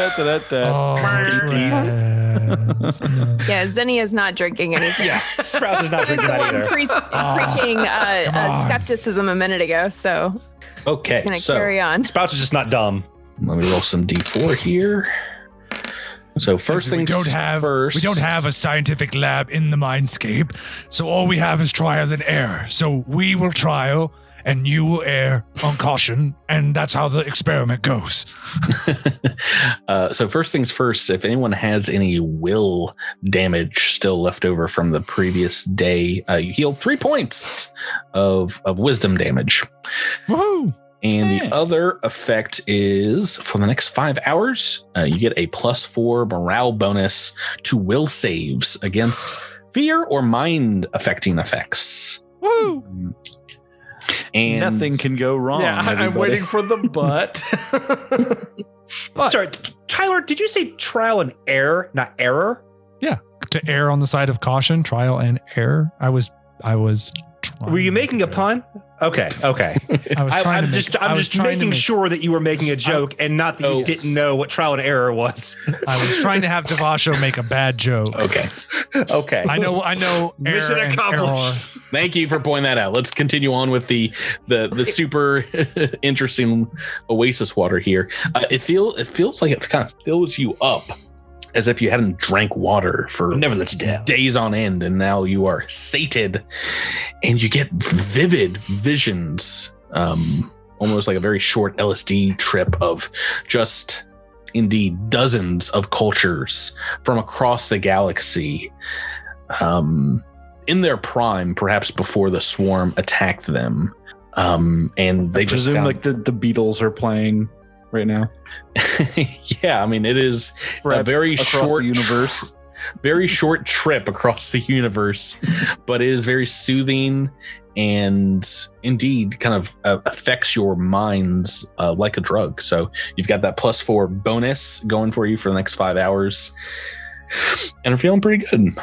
Zenny is not drinking anything. Yeah, Sprouts is not He was drinking the that one either. preaching skepticism a minute ago, so Okay, gonna so carry on. Sprouts is just not dumb. let me roll some D4 here. So first things first. We don't have a scientific lab in the mindscape, so all we have is trial and error. So we will trial, and you will err on caution, and that's how the experiment goes. So first things first, if anyone has any will damage still left over from the previous day, you healed 3 points of wisdom damage. Woohoo! And the other effect is for the next 5 hours, you get a +4 morale bonus to will saves against fear or mind affecting effects. Woo! And nothing can go wrong. Yeah, I'm everybody. waiting for the but. Sorry, Tyler, did you say trial and error, not error? Yeah, to err on the side of caution, trial and error. I was. Were you making a pun? Okay. I'm just making sure that you were making a joke and not that you didn't know what trial and error was. I was trying to have Devasho make a bad joke. Okay. I know. Mission accomplished. Thank you for pointing that out. Let's continue on with the super interesting oasis water here. It feels like it kind of fills you up as if you hadn't drank water for never lets you down. Days on end, and now you are sated, and you get vivid visions, almost like a very short LSD trip of just indeed dozens of cultures from across the galaxy, in their prime, perhaps before the swarm attacked them, and they I just presume like the Beatles are playing right now. Yeah, I mean, it is perhaps a very across short the universe. Very short trip across the universe, but it is very soothing and indeed kind of affects your minds like a drug. So you've got that +4 bonus going for you for the next 5 hours, and I'm feeling pretty good.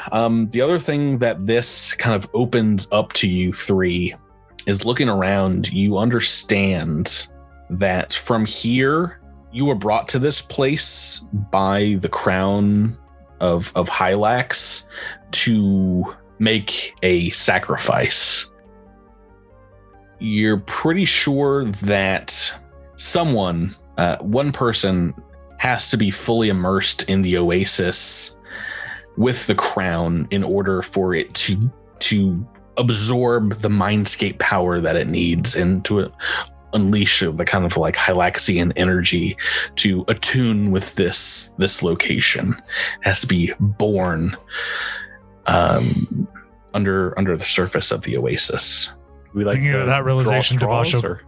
The other thing that this kind of opens up to you three is looking around. You understand that from here, you were brought to this place by the crown of Hylax to make a sacrifice. You're pretty sure that someone, one person, has to be fully immersed in the oasis with the crown in order for it to absorb the mindscape power that it needs and to unleash the kind of like Hylaxian energy to attune with this location. It has to be born under the surface of the oasis. We like Thinking of that realization, Devasho. or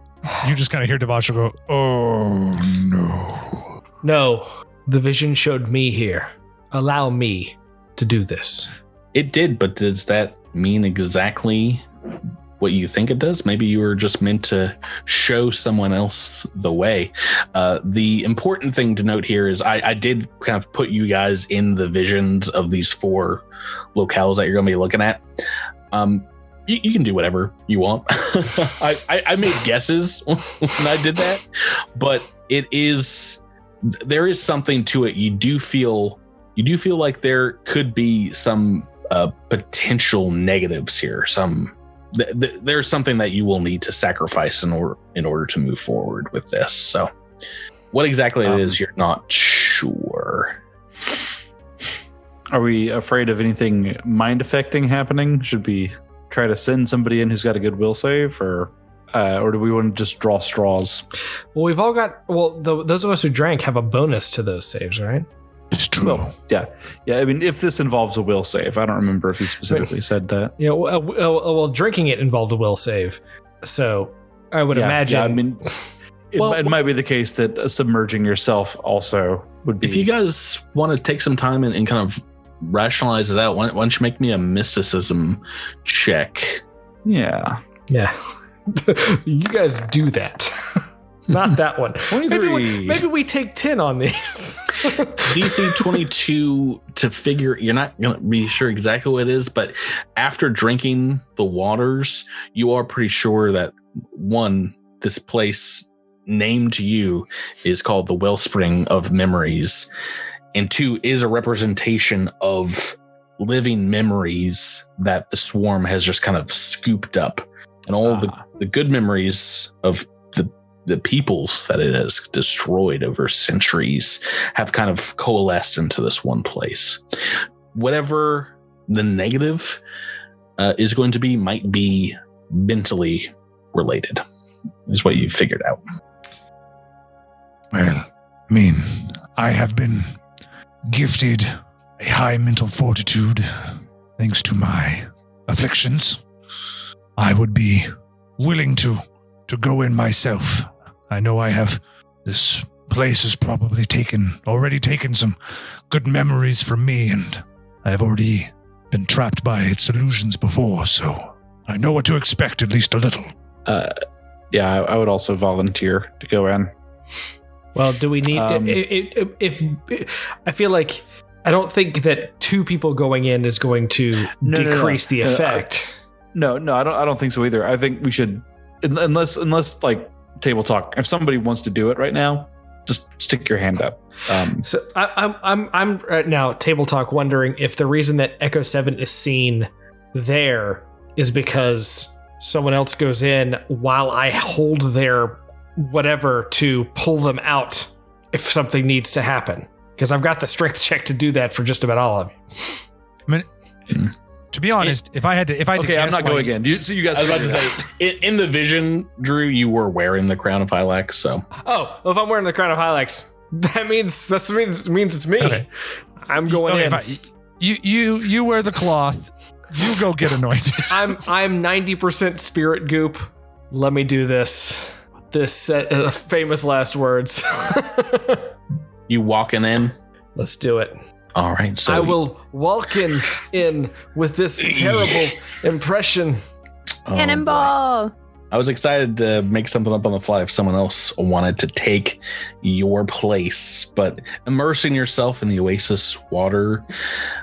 You just kind of hear Devasho go, "Oh no!" No, the vision showed me here. Allow me to do this. It did, but does that mean exactly what you think it does? Maybe you were just meant to show someone else the way. The important thing to note here is I did kind of put you guys in the visions of these 4 locales that you're going to be looking at. You can do whatever you want. I made guesses when I did that, but there is something to it. You do feel like there could be some potential negatives here. There's something that you will need to sacrifice in order to move forward with this. So what exactly it is, you're not sure. are we afraid of anything mind affecting happening? Should we try to send somebody in who's got a good will save, or do we want to just draw straws? Well, we've all got. Well, those of us who drank have a bonus to those saves, right? It's true. Well, yeah. I mean, if this involves a will save, I don't remember if he specifically said that. Yeah. Well, drinking it involved a will save, so I would imagine. Yeah, I mean, it might be the case that submerging yourself also would be. If you guys want to take some time and kind of rationalize it out, why don't you make me a mysticism check? Yeah. You guys do that. Not that one. 23. Maybe we take 10 on these. DC 22 to figure. You're not going to be sure exactly what it is, but after drinking the waters, you are pretty sure that one, this place name to you is called the Wellspring of Memories, and 2 is a representation of living memories that the swarm has just kind of scooped up, and all the good memories of the peoples that it has destroyed over centuries have kind of coalesced into this one place. Whatever the negative is going to be might be mentally related, is what you figured out. Well, I mean, I have been gifted a high mental fortitude thanks to my afflictions. I would be willing to go in myself. I know this place has probably already taken some good memories from me, and I have already been trapped by its illusions before, so I know what to expect, at least a little. Yeah, I would also volunteer to go in. Well, do we need if I feel like I don't think that 2 people going in is going to decrease the effect. No, I don't think so either. I think we should, unless like table talk. If somebody wants to do it right now, just stick your hand up. So I'm right now table talk wondering if the reason that Echo 7 is seen there is because someone else goes in while I hold their whatever to pull them out if something needs to happen. Because I've got the strength check to do that for just about all of you. I mean, to be honest, if I had to okay, I'm not going in. So you guys. I was about to say, in the vision, Drew, you were wearing the crown of Hylax, so. Oh, well, if I'm wearing the crown of Hylax, that means it's me. Okay. I'm going in. You wear the cloth. You go get anointed. I'm 90% spirit goop. Let me do this. This famous last words. You walking in? Let's do it. All right. So I will walk in with this terrible impression. Cannonball. I was excited to make something up on the fly if someone else wanted to take your place, but immersing yourself in the oasis water,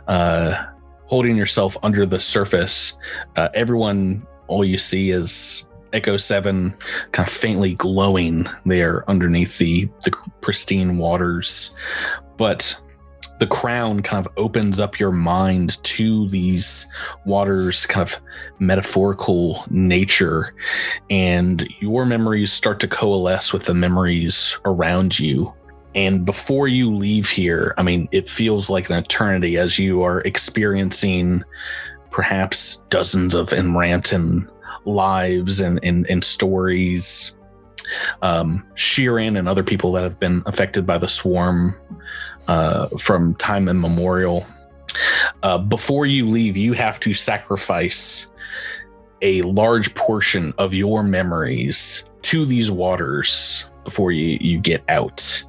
holding yourself under the surface, all you see is Echo 7 kind of faintly glowing there underneath the pristine waters. But the crown kind of opens up your mind to these waters' kind of metaphorical nature, and your memories start to coalesce with the memories around you. And before you leave here, I mean, it feels like an eternity as you are experiencing perhaps dozens of Emrantan lives and stories. Sheeran and other people that have been affected by the swarm from time immemorial. Before you leave, you have to sacrifice a large portion of your memories to these waters before you get out.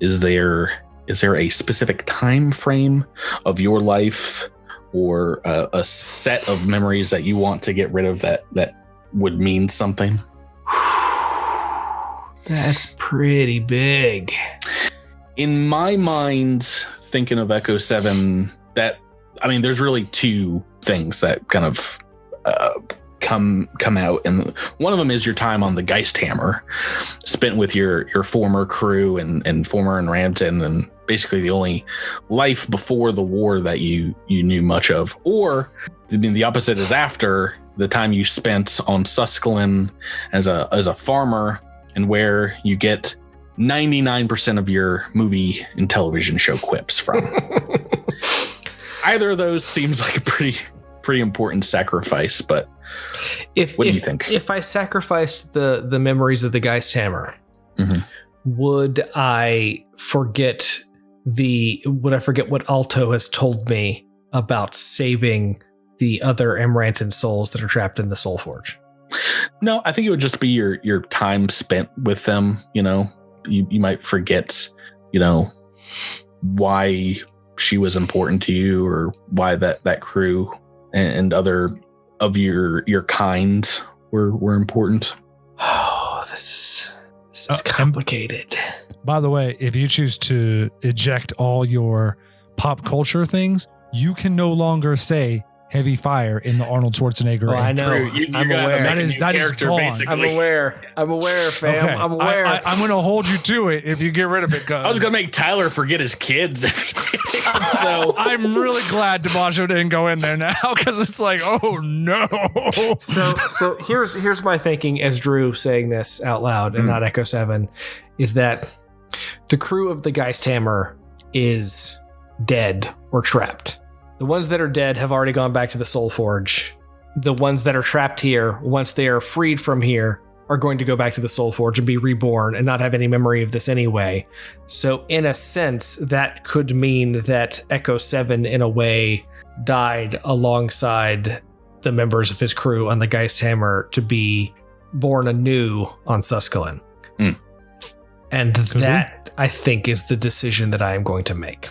Is there a specific time frame of your life or a set of memories that you want to get rid of that would mean something? That's pretty big. In my mind, thinking of Echo 7, there's really 2 things that kind of come out, and one of them is your time on the Geisthammer, spent with your former crew and former Emrantan, and basically the only life before the war that you knew much of. Or the opposite is after the time you spent on Suskelin as a farmer, and where you get 99% of your movie and television show quips from. Either of those seems like a pretty important sacrifice, but what do you think? If I sacrificed the memories of the Geisthammer, mm-hmm. would I forget what Alto has told me about saving the other Emrantan souls that are trapped in the Soul Forge? No, I think it would just be your time spent with them. You might forget, why she was important to you, or why that crew and other of your kind were important. Oh, this is complicated. By the way, if you choose to eject all your pop culture things, you can no longer say heavy fire in the Arnold Schwarzenegger. Oh, I know. I'm aware. That is gone. Basically. I'm aware, fam. Okay. I'm aware. I'm going to hold you to it if you get rid of it. I was going to make Tyler forget his kids if he did. So I'm really glad DiMaggio didn't go in there now because it's like, oh no. So here's my thinking as Drew saying this out loud and not Echo 7 is that the crew of the Geisthammer is dead or trapped. The ones that are dead have already gone back to the Soul Forge. The ones that are trapped here, once they are freed from here, are going to go back to the Soul Forge and be reborn and not have any memory of this anyway. So in a sense, that could mean that Echo 7 in a way died alongside the members of his crew on the Geisthammer to be born anew on Suskelin. And that, I think, is the decision that I am going to make.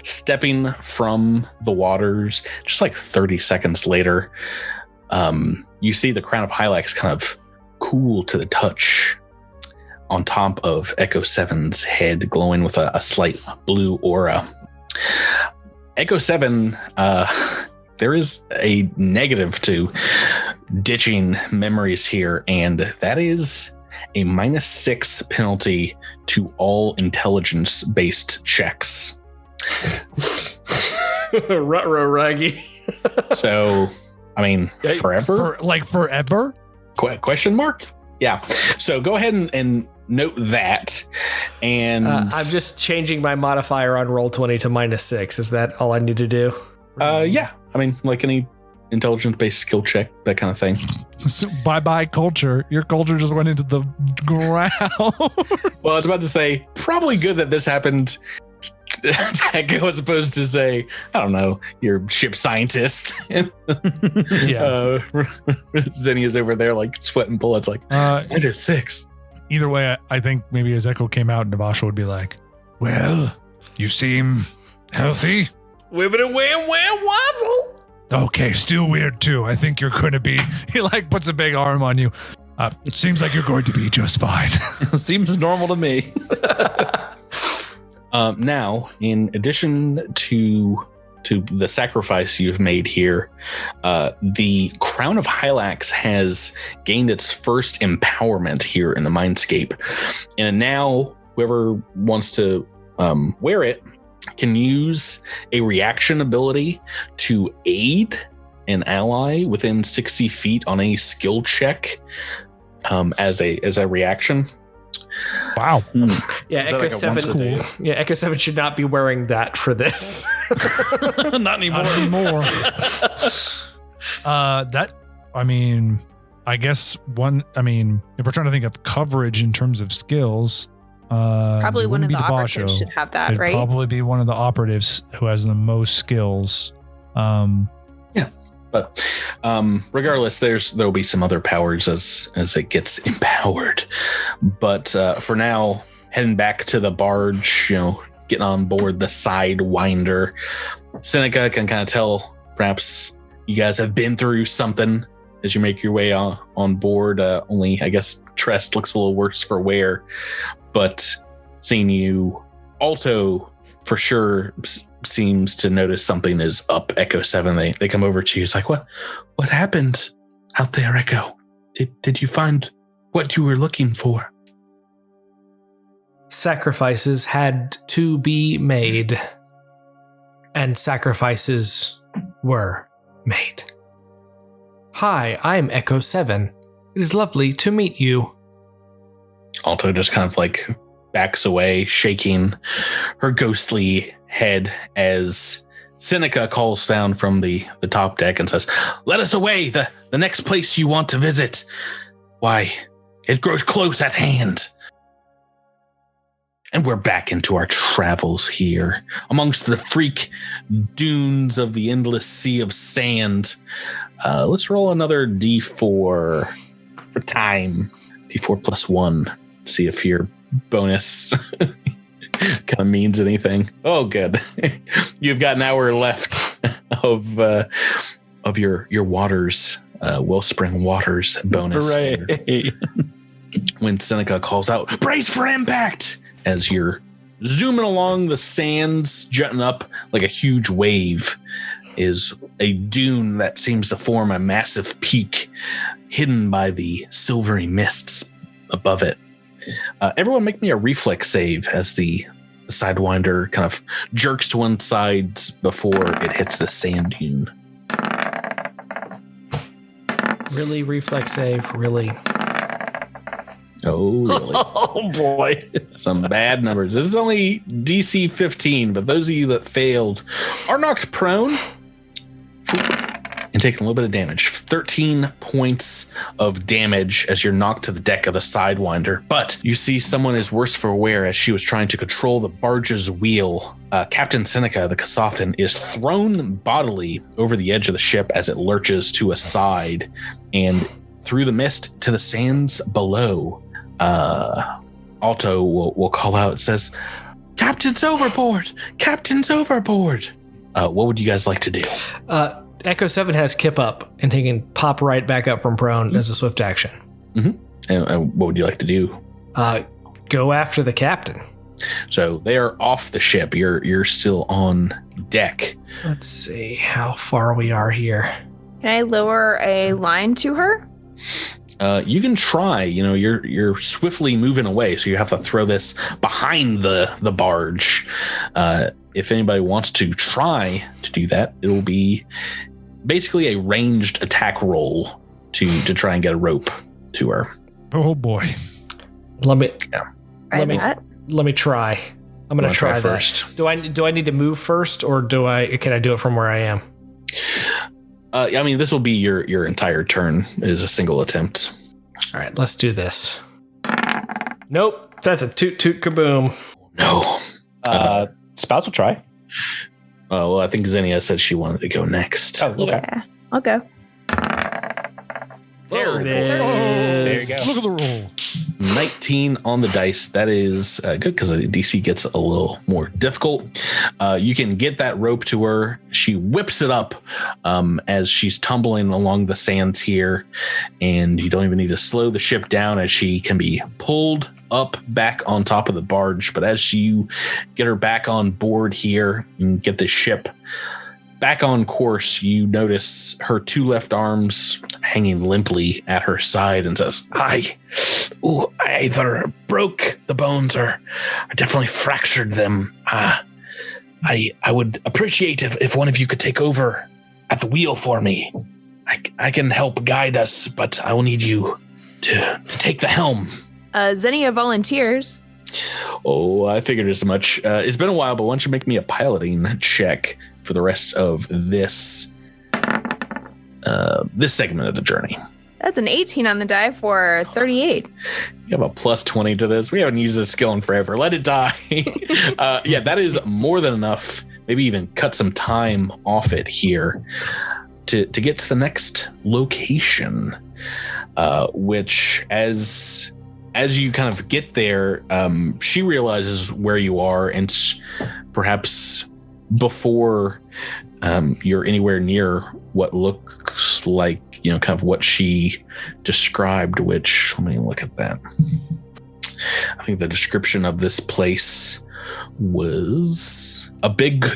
Stepping from the waters, just like 30 seconds later, you see the crown of Hylax kind of cool to the touch on top of Echo 7's head, glowing with a slight blue aura. Echo 7, there is a negative to ditching memories here, and that is a -6 penalty to all intelligence-based checks. Ruh-roh, Raggy. So, I mean, forever? Forever? Question mark? Yeah. So go ahead and note that. And I'm just changing my modifier on Roll20 to -6. Is that all I need to do? Yeah. I mean, like any intelligence-based skill check, that kind of thing. So bye-bye culture. Your culture just went into the ground. Well, I was about to say, probably good that this happened as opposed to say, I don't know, your ship scientist. Yeah. Zenya's over there like sweating bullets like, -6. Either way, I think maybe as Echo came out, Navasha would be like, Well, you seem healthy. Wibbit wham wham wazzle. Okay, still weird too. I think you're going to be. he like puts a big arm on you. It seems like you're going to be just fine. Seems normal to me. Now, in addition to the sacrifice you've made here, the Crown of Hylax has gained its first empowerment here in the Mindscape. And now whoever wants to wear it can use a reaction ability to aid an ally within 60 feet on a skill check as a reaction. Wow. Yeah, Echo 7. Yeah, Echo 7 should not be wearing that for this. Not anymore. I guess if we're trying to think of coverage in terms of skills, probably one of the operatives should have that, right? It'd probably be one of the operatives who has the most skills. But regardless, there'll be some other powers as it gets empowered. But for now, heading back to the barge, getting on board the Sidewinder, Seneca can kind of tell perhaps you guys have been through something as you make your way on board. Only, I guess, Trest looks a little worse for wear. But seeing you, Alto for sure seems to notice something is up. Echo 7, they come over to you. It's like, what happened out there, Echo? Did you find what you were looking for? Sacrifices had to be made, and sacrifices were made. Hi, I'm Echo 7. It is lovely to meet you. Alto just kind of like backs away, shaking her ghostly head as Seneca calls down from the top deck and says, "Let us away, the next place you want to visit. Why, it grows close at hand." And we're back into our travels here amongst the freak dunes of the endless sea of sand. Let's roll another D4 for time. D4 plus 1. See if your bonus kind of means anything. Oh, good. You've got an hour left of your waters, Wellspring Waters bonus. Hooray. When Seneca calls out, "Brace for impact!" as you're zooming along the sands, jutting up like a huge wave is a dune that seems to form a massive peak hidden by the silvery mists above it. Everyone make me a reflex save as the Sidewinder kind of jerks to one side before it hits the sand dune. Really? Reflex save? Really? Oh, really? Oh, boy. Some bad numbers. This is only DC 15, but those of you that failed are knocked prone and taking a little bit of damage. 13 points of damage as you're knocked to the deck of the Sidewinder. But you see someone is worse for wear as she was trying to control the barge's wheel. Captain Seneca, the Kasathan, is thrown bodily over the edge of the ship as it lurches to a side and through the mist to the sands below. Alto will call out. It says, "Captain's overboard! Captain's overboard!" What would you guys like to do? Echo 7 has Kip up, and he can pop right back up from prone as a swift action. Mm-hmm. And what would you like to do? Go after the captain. So they are off the ship. You're still on deck. Let's see how far we are here. Can I lower a line to her? You can try. You're swiftly moving away, so you have to throw this behind the barge. If anybody wants to try to do that, it will be basically a ranged attack roll to try and get a rope to her. Oh boy. Let me try. I'm going to try that first. Do I need to move first, or can I do it from where I am? This will be your entire turn is a single attempt. All right, let's do this. Nope, that's a toot toot kaboom. No. Spouts will try. Well, I think Xenia said she wanted to go next. Oh, okay. Yeah, I'll go. There it is. There you go. Look at the roll. 19 on the dice. That is good because the DC gets a little more difficult. You can get that rope to her. She whips it up as she's tumbling along the sands here. And you don't even need to slow the ship down as she can be pulled up back on top of the barge. But as you get her back on board here and get the ship back on course, you notice her two left arms hanging limply at her side and says, I either broke the bones or I definitely fractured them. I would appreciate if one of you could take over at the wheel for me. I can help guide us, but I will need you to take the helm. Xenia volunteers. Oh, I figured as much. It's been a while, but why don't you make me a piloting check for the rest of this segment of the journey. That's an 18 on the die for 38. You have a plus 20 to this. We haven't used this skill in forever. Let it die. Yeah, that is more than enough. Maybe even cut some time off it here to get to the next location, which as you kind of get there, she realizes where you are, and perhaps before you're anywhere near what looks like, kind of what she described, which, let me look at that. I think the description of this place was a big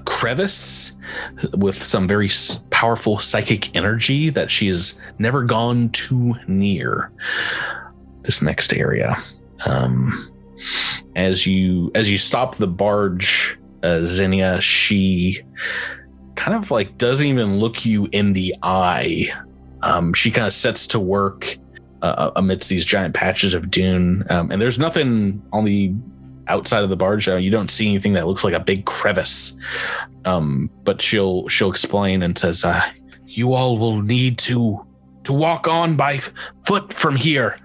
crevice with some very powerful psychic energy that she has never gone too near. This next area. As you stop the barge, Xenia, she kind of like doesn't even look you in the eye. She kind of sets to work amidst these giant patches of dune, and there's nothing on the outside of the barge. You don't see anything that looks like a big crevice, but she'll explain and says, you all will need to walk on by foot from here.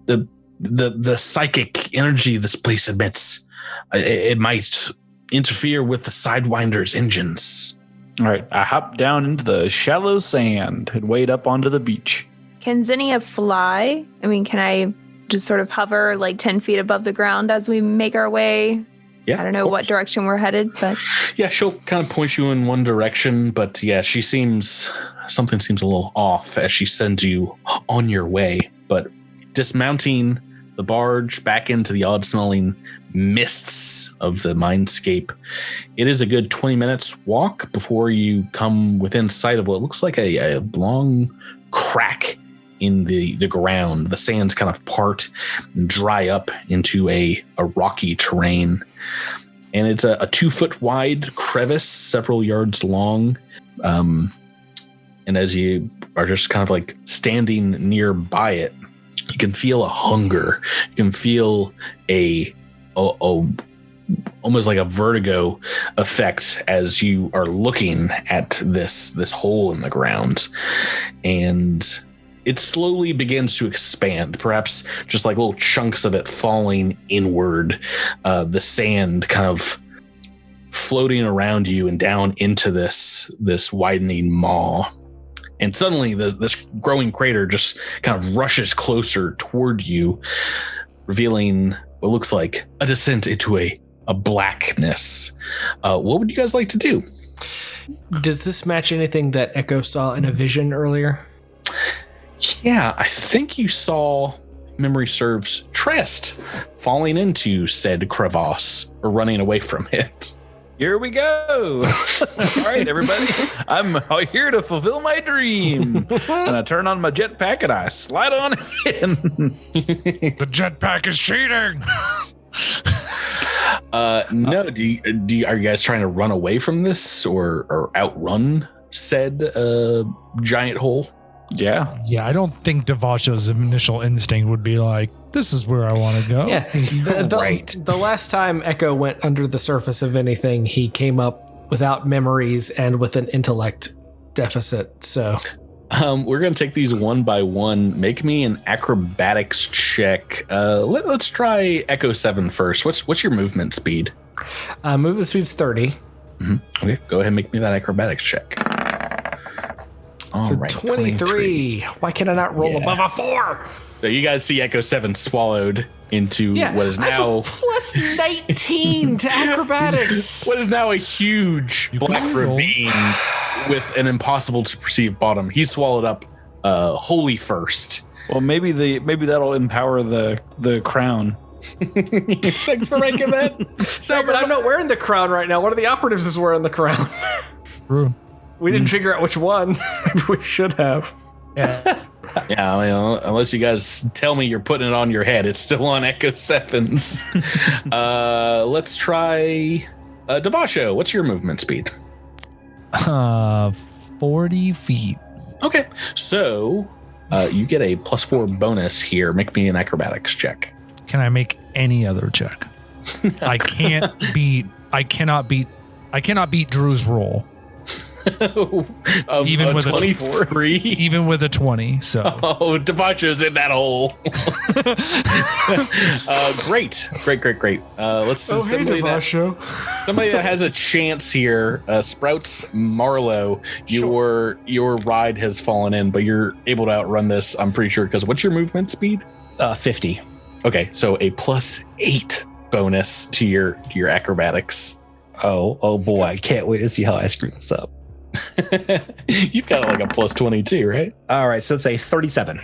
The psychic energy this place emits, it might interfere with the Sidewinder's engines. All right, I hop down into the shallow sand and wade up onto the beach. Can Xenia fly? I mean, can I just sort of hover like 10 feet above the ground as we make our way? Yeah, I don't know what direction we're headed, but yeah, she'll kind of point you in one direction, but yeah, something seems a little off as she sends you on your way. But dismounting the barge back into the odd-smelling mists of the mindscape. It is a good 20 minutes walk before you come within sight of what looks like a long crack in the ground. The sands kind of part and dry up into a rocky terrain. And it's a 2-foot wide crevice, several yards long. And as you are just kind of like standing nearby it, you can feel a hunger. You can feel a almost like a vertigo effect as you are looking at this hole in the ground. And it slowly begins to expand, perhaps just like little chunks of it falling inward, the sand kind of floating around you and down into this widening maw. And suddenly this growing crater just kind of rushes closer toward you, revealing what looks like a descent into a blackness. What would you guys like to do? Does this match anything that Echo saw in a vision earlier? Yeah, I think you saw, if memory serves, Trest falling into said crevasse or running away from it. Here we go. All right, everybody. I'm here to fulfill my dream. And I turn on my jetpack and I slide on in. The jetpack is cheating. No, are you guys trying to run away from this or outrun said giant hole? Yeah. Yeah, I don't think Devasho's initial instinct would be like, this is where I want to go. Yeah. The last time Echo went under the surface of anything, he came up without memories and with an intellect deficit. So we're going to take these one by one. Make me an acrobatics check. Let's try Echo 7 first. What's your movement speed? Movement speed's 30. Mm-hmm. Okay, go ahead and make me that acrobatics check. All right, 23. Why can I not roll above a 4? So you guys see Echo 7 swallowed into what is now plus 19 to acrobatics. What is now a huge black ravine with an impossible to perceive bottom. He swallowed up wholly first. Well, maybe that'll empower the crown. Thanks for making that. No, but I'm not wearing the crown right now. One of the operatives is wearing the crown. True. We didn't figure out which one. We should have. Yeah. Yeah, I mean, unless you guys tell me you're putting it on your head, it's still on Echo 7's. Let's try Devasho. What's your movement speed? 40 feet. Okay, so you get a +4 bonus here. Make me an acrobatics check. Can I make any other check? I cannot beat Drew's roll. Even with 23, even with a 20. So Devasho's in that hole. Great. Let's somebody that has a chance here. Sprouts Marlowe, your ride has fallen in, but you're able to outrun this. I'm pretty sure because what's your movement speed? 50. Okay, so a +8 bonus to your acrobatics. Oh boy! I can't wait to see how I screw this up. You've got like a +22, right? All right, so it's a 37.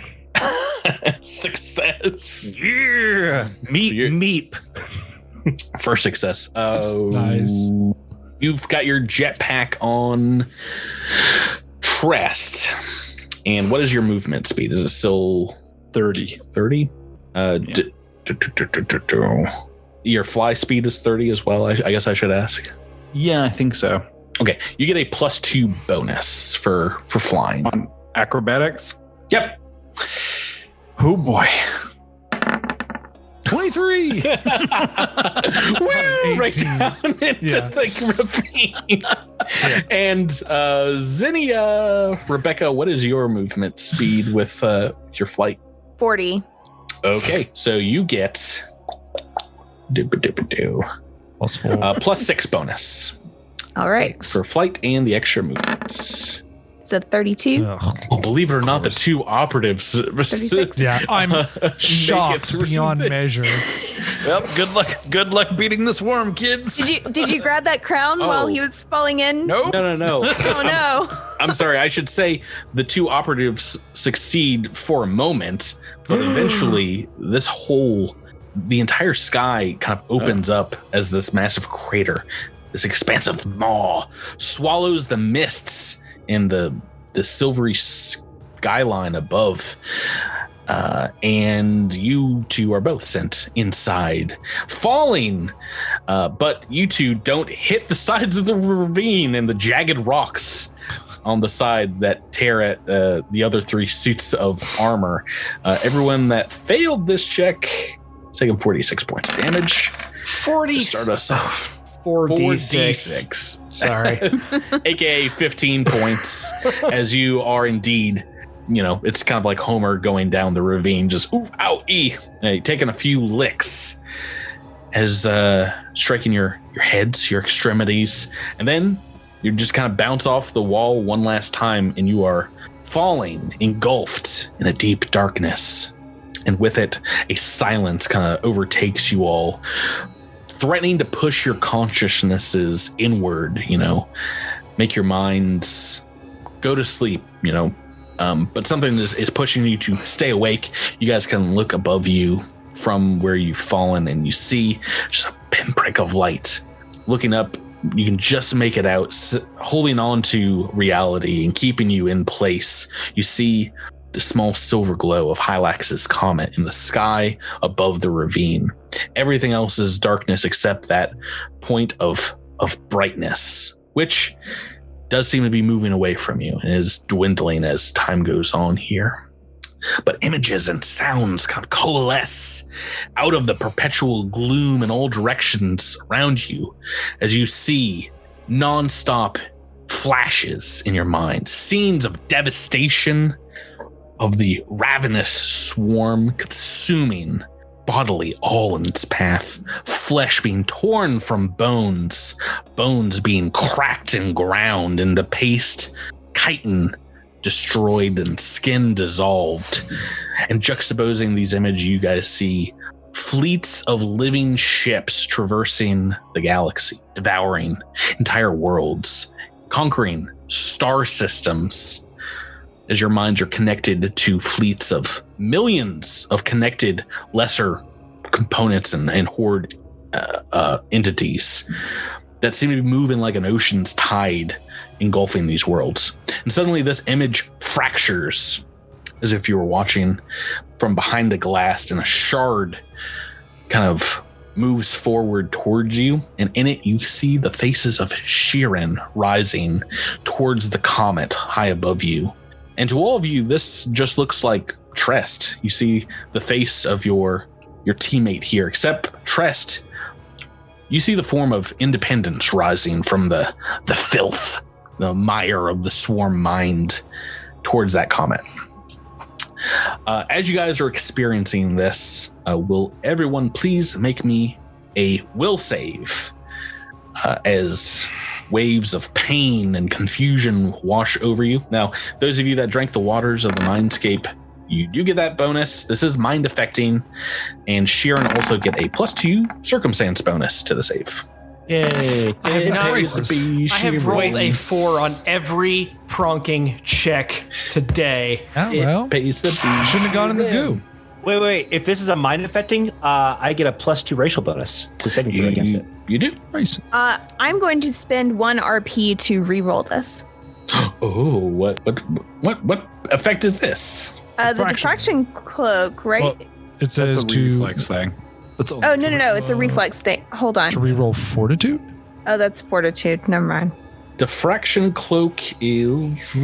Success. Yeah. Meep. First success. Nice. You've got your jetpack on Trest. And what is your movement speed? Is it still 30? 30? Your fly speed is 30 as well, I guess I should ask. Yeah, I think so. Okay, you get a +2 bonus for flying. On acrobatics? Yep. Oh boy. 23. Woo, right down into the ravine. Yeah. And Zinnia, Rebecca, what is your movement speed with your flight? 40. Okay, so you get +4. +6 bonus. All right. For flight and the extra movements. It's a 32. Well, believe it or not, the two operatives. 36. Yeah, I'm shocked beyond measure. Well, good luck beating the swarm, kids. Did you grab that crown while he was falling in? No. Oh no. I'm sorry. I should say the two operatives succeed for a moment, but eventually the entire sky kind of opens up as this massive crater, this expansive maw swallows the mists in the silvery skyline above. And you two are both sent inside, falling. But you two don't hit the sides of the ravine and the jagged rocks on the side that tear at the other three suits of armor. Everyone that failed this check, take them 46 points of damage. 40. Start us off. 4d6. Sorry. AKA 15 points, as you are indeed, it's kind of like Homer going down the ravine, just ooh, ow, taking a few licks as striking your heads, your extremities, and then you just kind of bounce off the wall one last time, and you are falling, engulfed in a deep darkness. And with it, a silence kind of overtakes you all, threatening to push your consciousnesses inward, make your minds go to sleep, but something is pushing you to stay awake. You guys can look above you from where you've fallen, and you see just a pinprick of light. Looking up, you can just make it out, holding on to reality and keeping you in place. You see the small silver glow of Hylax's comet in the sky above the ravine. Everything else is darkness except that point of brightness, which does seem to be moving away from you and is dwindling as time goes on here. But images and sounds kind of coalesce out of the perpetual gloom in all directions around you as you see nonstop flashes in your mind, scenes of devastation, of the ravenous swarm consuming bodily all in its path, flesh being torn from bones being cracked and ground into paste, chitin destroyed and skin dissolved. And juxtaposing these images, you guys see fleets of living ships traversing the galaxy, devouring entire worlds, conquering star systems, as your minds are connected to fleets of millions of connected lesser components and horde entities that seem to be moving like an ocean's tide, engulfing these worlds. And suddenly this image fractures as if you were watching from behind the glass, and a shard kind of moves forward towards you, and in it you see the faces of Sheeran rising towards the comet high above you. And to all of you, this just looks like Trest. You see the face of your teammate here, except Trest, you see the form of Independence rising from the filth, the mire of the swarm mind towards that comet. As you guys are experiencing this, will everyone please make me a will save as waves of pain and confusion wash over you. Now, those of you that drank the waters of the mindscape, you do get that bonus. This is mind affecting, and Sheeran also get a +2 circumstance bonus to the save. Yay. I have rolled a 4 on every pronking check today. Oh, well, Shouldn't have gone in the goo. Wait. If this is a mind affecting, I get a +2 racial bonus to saving throw against it. You do? I'm going to spend 1 RP to re-roll this. Oh, what effect is this? The diffraction cloak, right? Well, it says That's a reflex thing. That's no, it's a reflex thing. Hold on. To reroll fortitude? Oh, that's fortitude. Never mind. Diffraction cloak is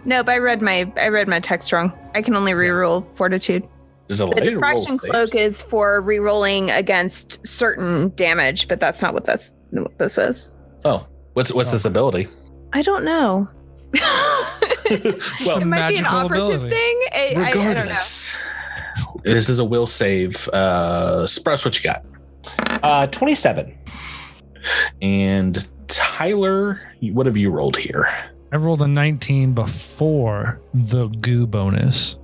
Nope, I read my text wrong. I can only reroll fortitude. The diffraction cloak is for re-rolling against certain damage, but that's not what this is. Oh, what's this ability? I don't know. Well, it might be an operative thing. Regardless, this is a will save. Sprouse, what you got? 27. And Tyler, what have you rolled here? I rolled a 19 before the goo bonus.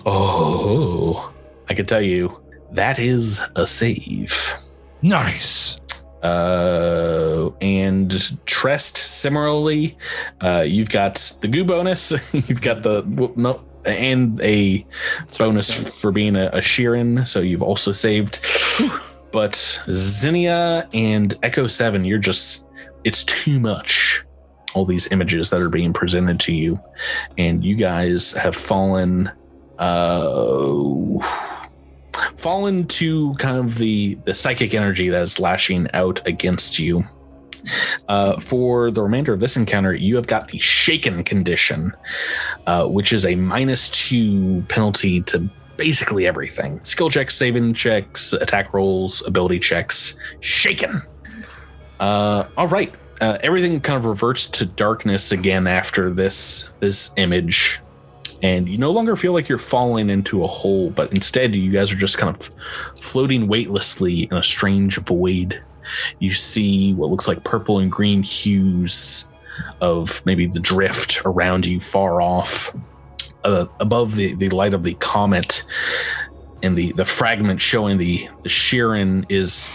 Oh, I can tell you that is a save. Nice. And Trest, similarly, you've got the goo bonus. You've got and a bonus for being a Sheeran, so you've also saved. But Zinnia and Echo 7, it's too much. All these images that are being presented to you, and you guys have fallen to kind of the psychic energy that is lashing out against you. For the remainder of this encounter, you have got the shaken condition, which is a -2 penalty to basically everything. Skill checks, saving checks, attack rolls, ability checks. Shaken. All right. Everything kind of reverts to darkness again after this image. And you no longer feel like you're falling into a hole, but instead you guys are just kind of floating weightlessly in a strange void. You see what looks like purple and green hues of maybe the drift around you far off, above the light of the comet, and the fragment showing the Sheeran is,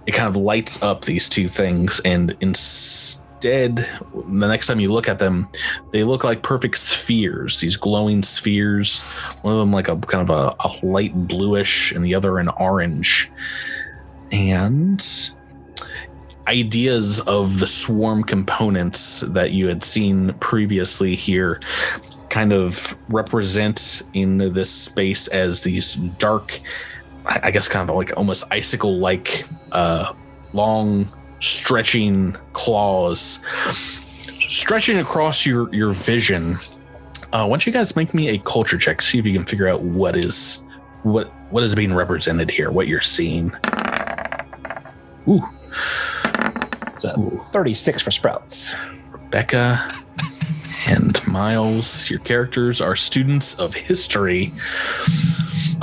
it kind of lights up these two things, and instead, the next time you look at them, they look like perfect spheres, these glowing spheres, one of them like a kind of a light bluish and the other an orange. And ideas of the swarm components that you had seen previously here kind of represent in this space as these dark, I guess kind of like almost icicle-like long stretching claws stretching across your vision. Why don't you guys make me a culture check, see if you can figure out what is being represented here, what you're seeing. Ooh. So 36 for Sprouts. Rebecca and Miles, your characters are students of history.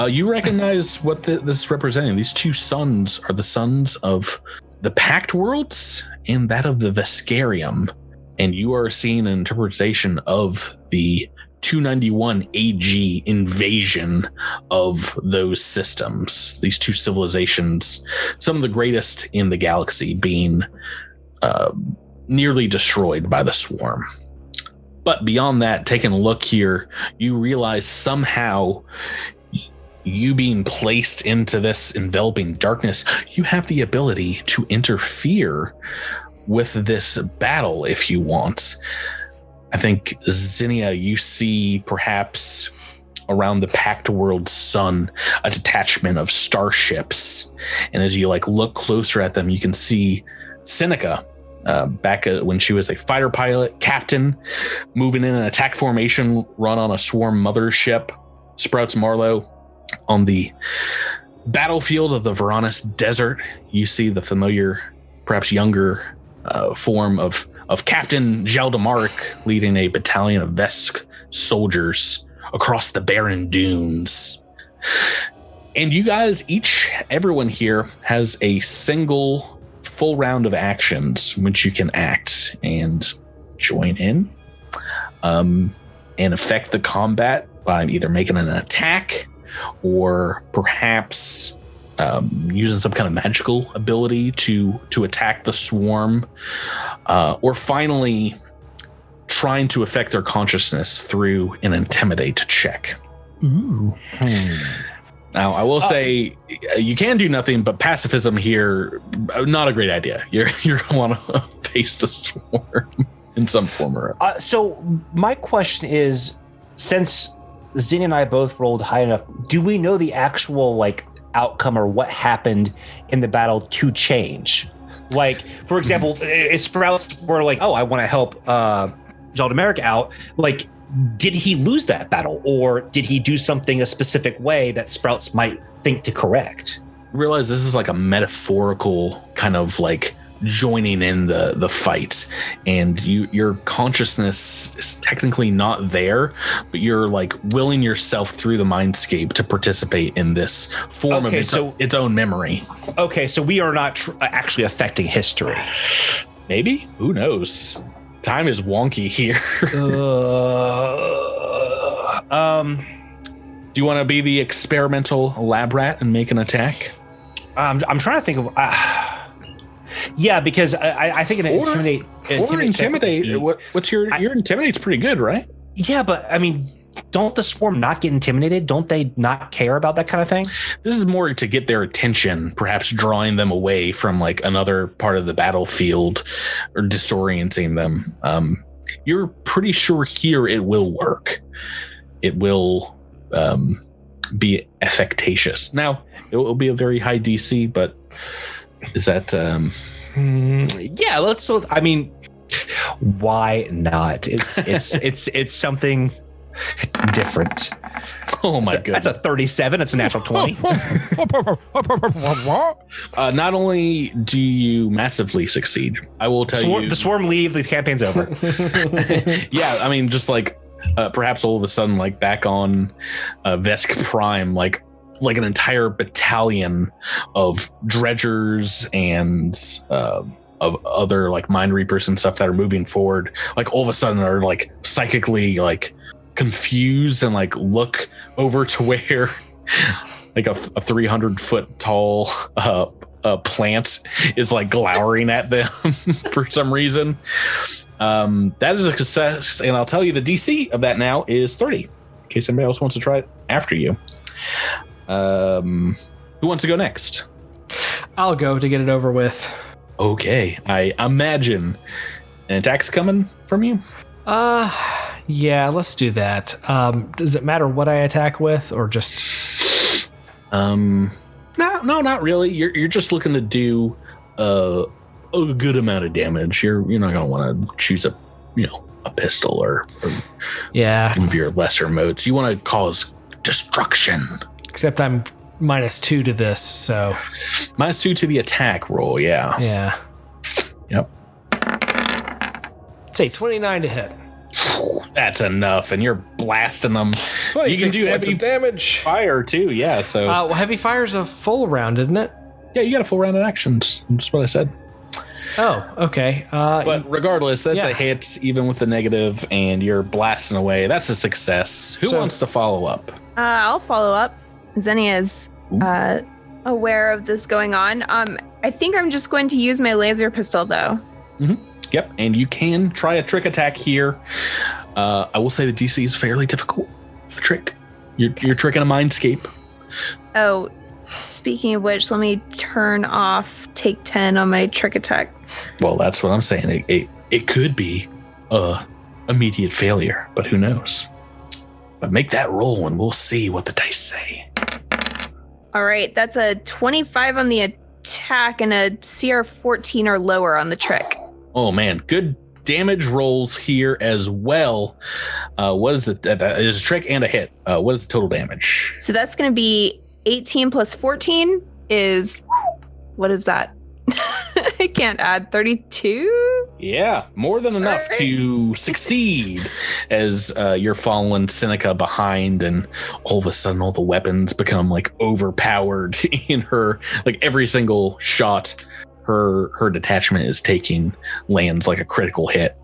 You recognize what this is representing. These two suns are the suns of the Pact Worlds and that of the Vescarium. And you are seeing an interpretation of the 291 AG invasion of those systems. These two civilizations, some of the greatest in the galaxy, being nearly destroyed by the swarm. But beyond that, taking a look here, you realize somehow you being placed into this enveloping darkness, you have the ability to interfere with this battle if you want. I think, Zinnia, you see perhaps around the Pact World sun a detachment of starships. And as you look closer at them, you can see Seneca, back when she was a fighter pilot captain, moving in an attack formation run on a swarm mothership. Sprouts Marlowe on the battlefield of the Varanus Desert. You see the familiar, perhaps younger form of Captain Jaldamark leading a battalion of Vesk soldiers across the barren dunes. And you guys, everyone here has a single full round of actions which you can act and join in and affect the combat by either making an attack or perhaps using some kind of magical ability to attack the swarm, or finally trying to affect their consciousness through an intimidate check. Ooh. Now, I will say you can do nothing, but pacifism here, not a great idea. You're going to want to face the swarm in some form or other. So my question is, since Zinnia and I both rolled high enough, do we know the actual outcome or what happened in the battle to change? For example, if Sprouts were I want to help Jaldamark out, did he lose that battle, or did he do something a specific way that Sprouts might think to correct? Realize this is a metaphorical kind of joining in the fight, and your consciousness is technically not there, but you're willing yourself through the mindscape to participate in this form of its own memory. Okay, so we are not actually affecting history. Maybe, who knows? Time is wonky here. Do you want to be the experimental lab rat and make an attack? I'm trying to think of. Yeah, because I think an intimidate. Intimidate. What's your intimidate's pretty good, right? Yeah, but I mean, don't the swarm not get intimidated? Don't they not care about that kind of thing? This is more to get their attention, perhaps drawing them away from like another part of the battlefield or disorienting them. You're pretty sure here it will work. It will be effectacious. Now, it will be a very high DC, but is that... yeah, let's... I mean, why not? It's something different. Oh my goodness. That's a 37. It's a natural 20. Not only do you massively succeed, I will tell you... The swarm leave, the campaign's over. Yeah, I mean, just like perhaps all of a sudden, like back on Vesk Prime, like an entire battalion of dredgers and of other like mind reapers and stuff that are moving forward, like all of a sudden are like psychically like confused and like look over to where like a 300 foot tall plant is like glowering at them for some reason. That is a success, and I'll tell you the DC of that now is 30 in case anybody else wants to try it after you. Who wants to go next? I'll go to get it over with. Okay, I imagine an attack's coming from you. Yeah, let's do that. Does it matter what I attack with, or just? No, not really. You're just looking to do a good amount of damage. You're not gonna want to choose a pistol or yeah, one of your lesser modes. You want to cause destruction. Except I'm -2 to this, so -2 to the attack roll. Yeah. Yeah. Yep. Say 29 to hit. That's enough, and you're blasting them. 26 you can do points heavy of damage. Fire too. Yeah. So well, heavy fire's a full round, isn't it? Yeah, you got a full round of actions. That's what I said. Oh, okay. But regardless, that's a hit, even with the negative, and you're blasting away. That's a success. Who wants to follow up? I'll follow up. Zenny is aware of this going on. I think I'm just going to use my laser pistol, though. Mm-hmm. Yep, and you can try a trick attack here. I will say the DC is fairly difficult. It's a trick. You're tricking a mindscape. Oh, speaking of which, let me turn off take 10 on my trick attack. Well, that's what I'm saying. It could be immediate failure, but who knows? But make that roll and we'll see what the dice say. All right, that's a 25 on the attack and a CR 14 or lower on the trick. Oh man, good damage rolls here as well. What is it? That is a trick and a hit. What is the total damage? So that's going to be 18 plus 14 is, what is that? I can't add 32. Yeah, more than enough to succeed as you're following Seneca behind, and all of a sudden all the weapons become like overpowered in her. Like every single shot her detachment is taking lands like a critical hit.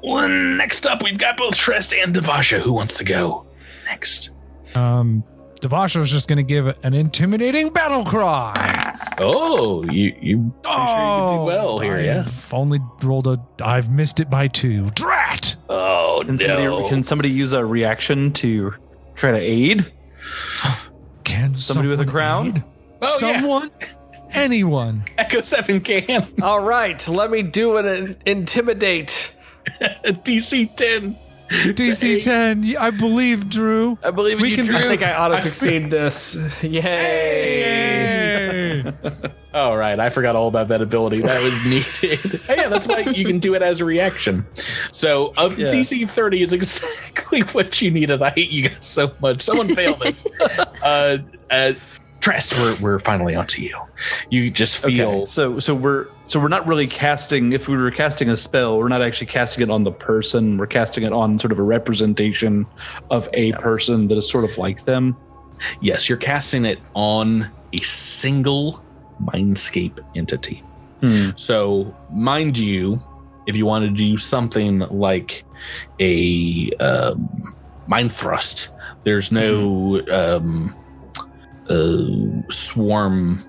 Well, next up, we've got both Trest and Devasha. Who wants to go next? Devasha is just going to give an intimidating battle cry. Oh, you sure you can do well here, I've only rolled I've missed it by 2. Drat! Oh, Can somebody use a reaction to try to aid? Can somebody with a crown? Aid? Oh, someone? Yeah. Anyone? Echo 7 can. All right, let me do an intimidate. DC 10. DC 10. I believe, Drew. I believe in you, Drew. I think I ought to succeed this. Yay! Hey. All right, I forgot all about that ability. That was needed. Yeah, that's why you can do it as a reaction. So DC 30 is exactly what you needed. I hate you guys so much. Someone failed this. Trest, we're finally onto you. You just feel okay. So we're not really casting. If we were casting a spell, we're not actually casting it on the person. We're casting it on sort of a representation of a person that is sort of like them. Yes, you're casting it on a single mindscape entity. So, mind you, if you wanted to do something like a mind thrust, there's no swarm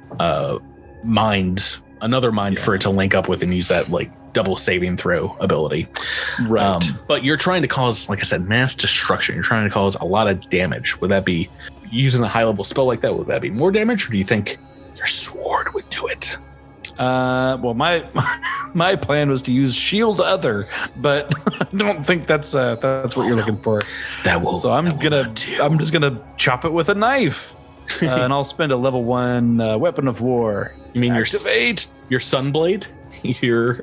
another mind for it to link up with and use that like double saving throw ability. Right. But you're trying to cause, like I said, mass destruction. You're trying to cause a lot of damage. Would that be using a high level spell like that? Would that be more damage, or do you think your sword would do it? Well, my plan was to use shield other, but I don't think that's what you're looking for. That will. So I'm just gonna chop it with a knife, and I'll spend a level 1 weapon of war. You mean activate your sunblade? Your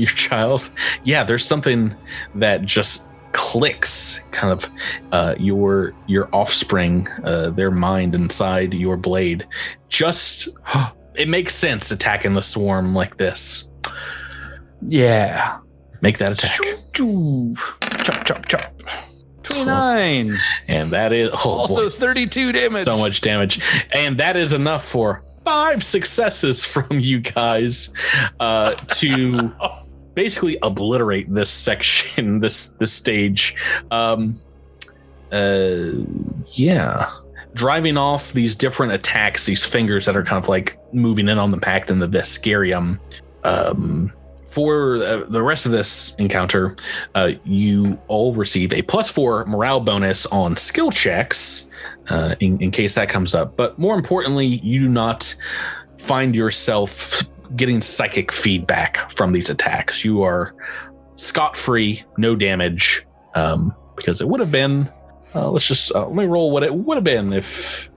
child? Yeah, there's something that just clicks, kind of your offspring, their mind inside your blade. Just it makes sense attacking the swarm like this. Yeah, make that attack. Chop, chop, chop. 29, and that is also 32 damage. So much damage, and that is enough for 5 successes from you guys to basically obliterate this section, this stage. Driving off these different attacks, these fingers that are kind of like moving in on the pact and the Vesperium. For the rest of this encounter, you all receive a +4 morale bonus on skill checks in case that comes up. But more importantly, you do not find yourself getting psychic feedback from these attacks. You are scot-free, no damage, because it would have been, let me roll what it would have been if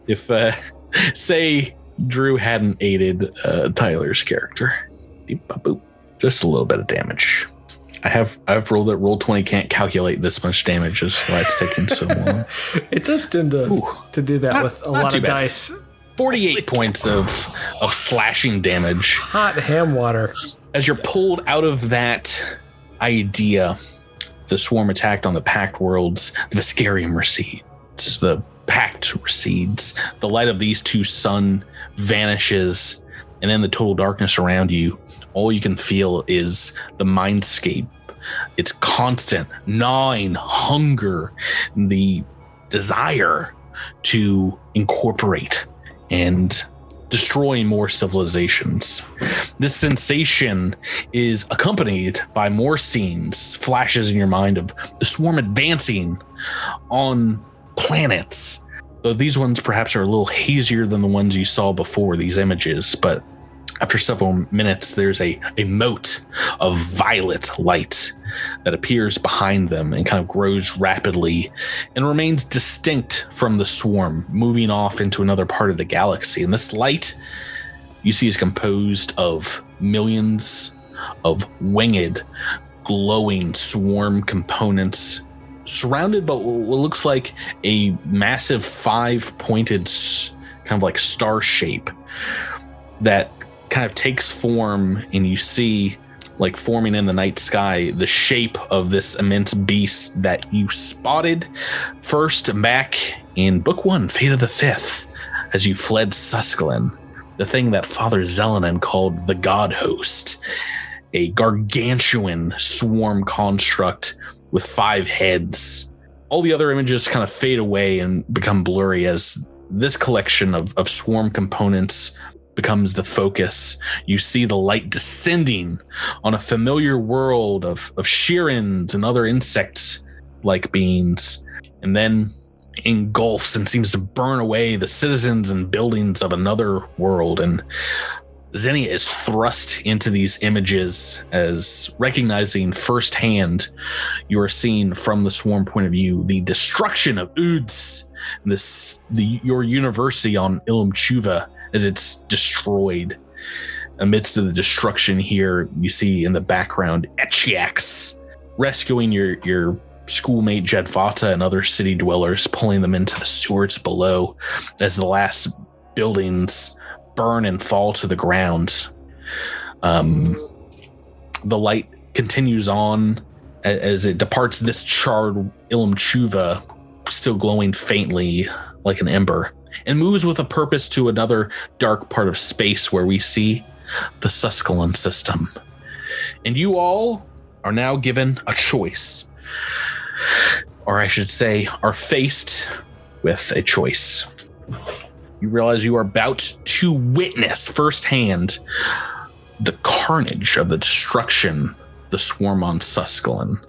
say Drew hadn't aided Tyler's character. Beep, boop, boop. Just a little bit of damage. I've rolled it. Roll20 can't calculate this much damage. Is why it's taking so long. It does tend to do that with a lot of dice. 48 points of slashing damage. Hot ham water. As you're pulled out of that idea, the swarm attacked on the packed worlds. The Vesperium recedes. The pact recedes. The light of these two sun vanishes, and in the total darkness around you, all you can feel is the mindscape. It's constant gnawing hunger, the desire to incorporate and destroy more civilizations. This sensation is accompanied by more scenes, flashes in your mind of the swarm advancing on planets. Though these ones perhaps are a little hazier than the ones you saw before, these images, but after several minutes, there's a mote of violet light that appears behind them and kind of grows rapidly and remains distinct from the swarm, moving off into another part of the galaxy. And this light you see is composed of millions of winged, glowing swarm components surrounded by what looks like a massive 5-pointed kind of like star shape that kind of takes form, and you see like forming in the night sky the shape of this immense beast that you spotted first back in book 1, Fate of the Fifth, as you fled Suscalon, the thing that Father Zelenin called the God Host, a gargantuan swarm construct with 5 heads. All the other images kind of fade away and become blurry as this collection of swarm components becomes the focus. You see the light descending on a familiar world of Shirins and other insects-like beings, and then engulfs and seems to burn away the citizens and buildings of another world. And Xenia is thrust into these images as recognizing firsthand, you are seeing from the swarm point of view the destruction of Uds, your university on Ilum Chuva, as it's destroyed. Amidst the destruction here, you see in the background Echiax rescuing your schoolmate Jedvata and other city dwellers, pulling them into the sewers below as the last buildings burn and fall to the ground. The light continues on as it departs this charred Ilum Chuva, still glowing faintly like an ember, and moves with a purpose to another dark part of space where we see the Suscalon system. And you all are now given a choice. Or I should say, are faced with a choice. You realize you are about to witness firsthand the carnage of the destruction, the swarm on Suskelin.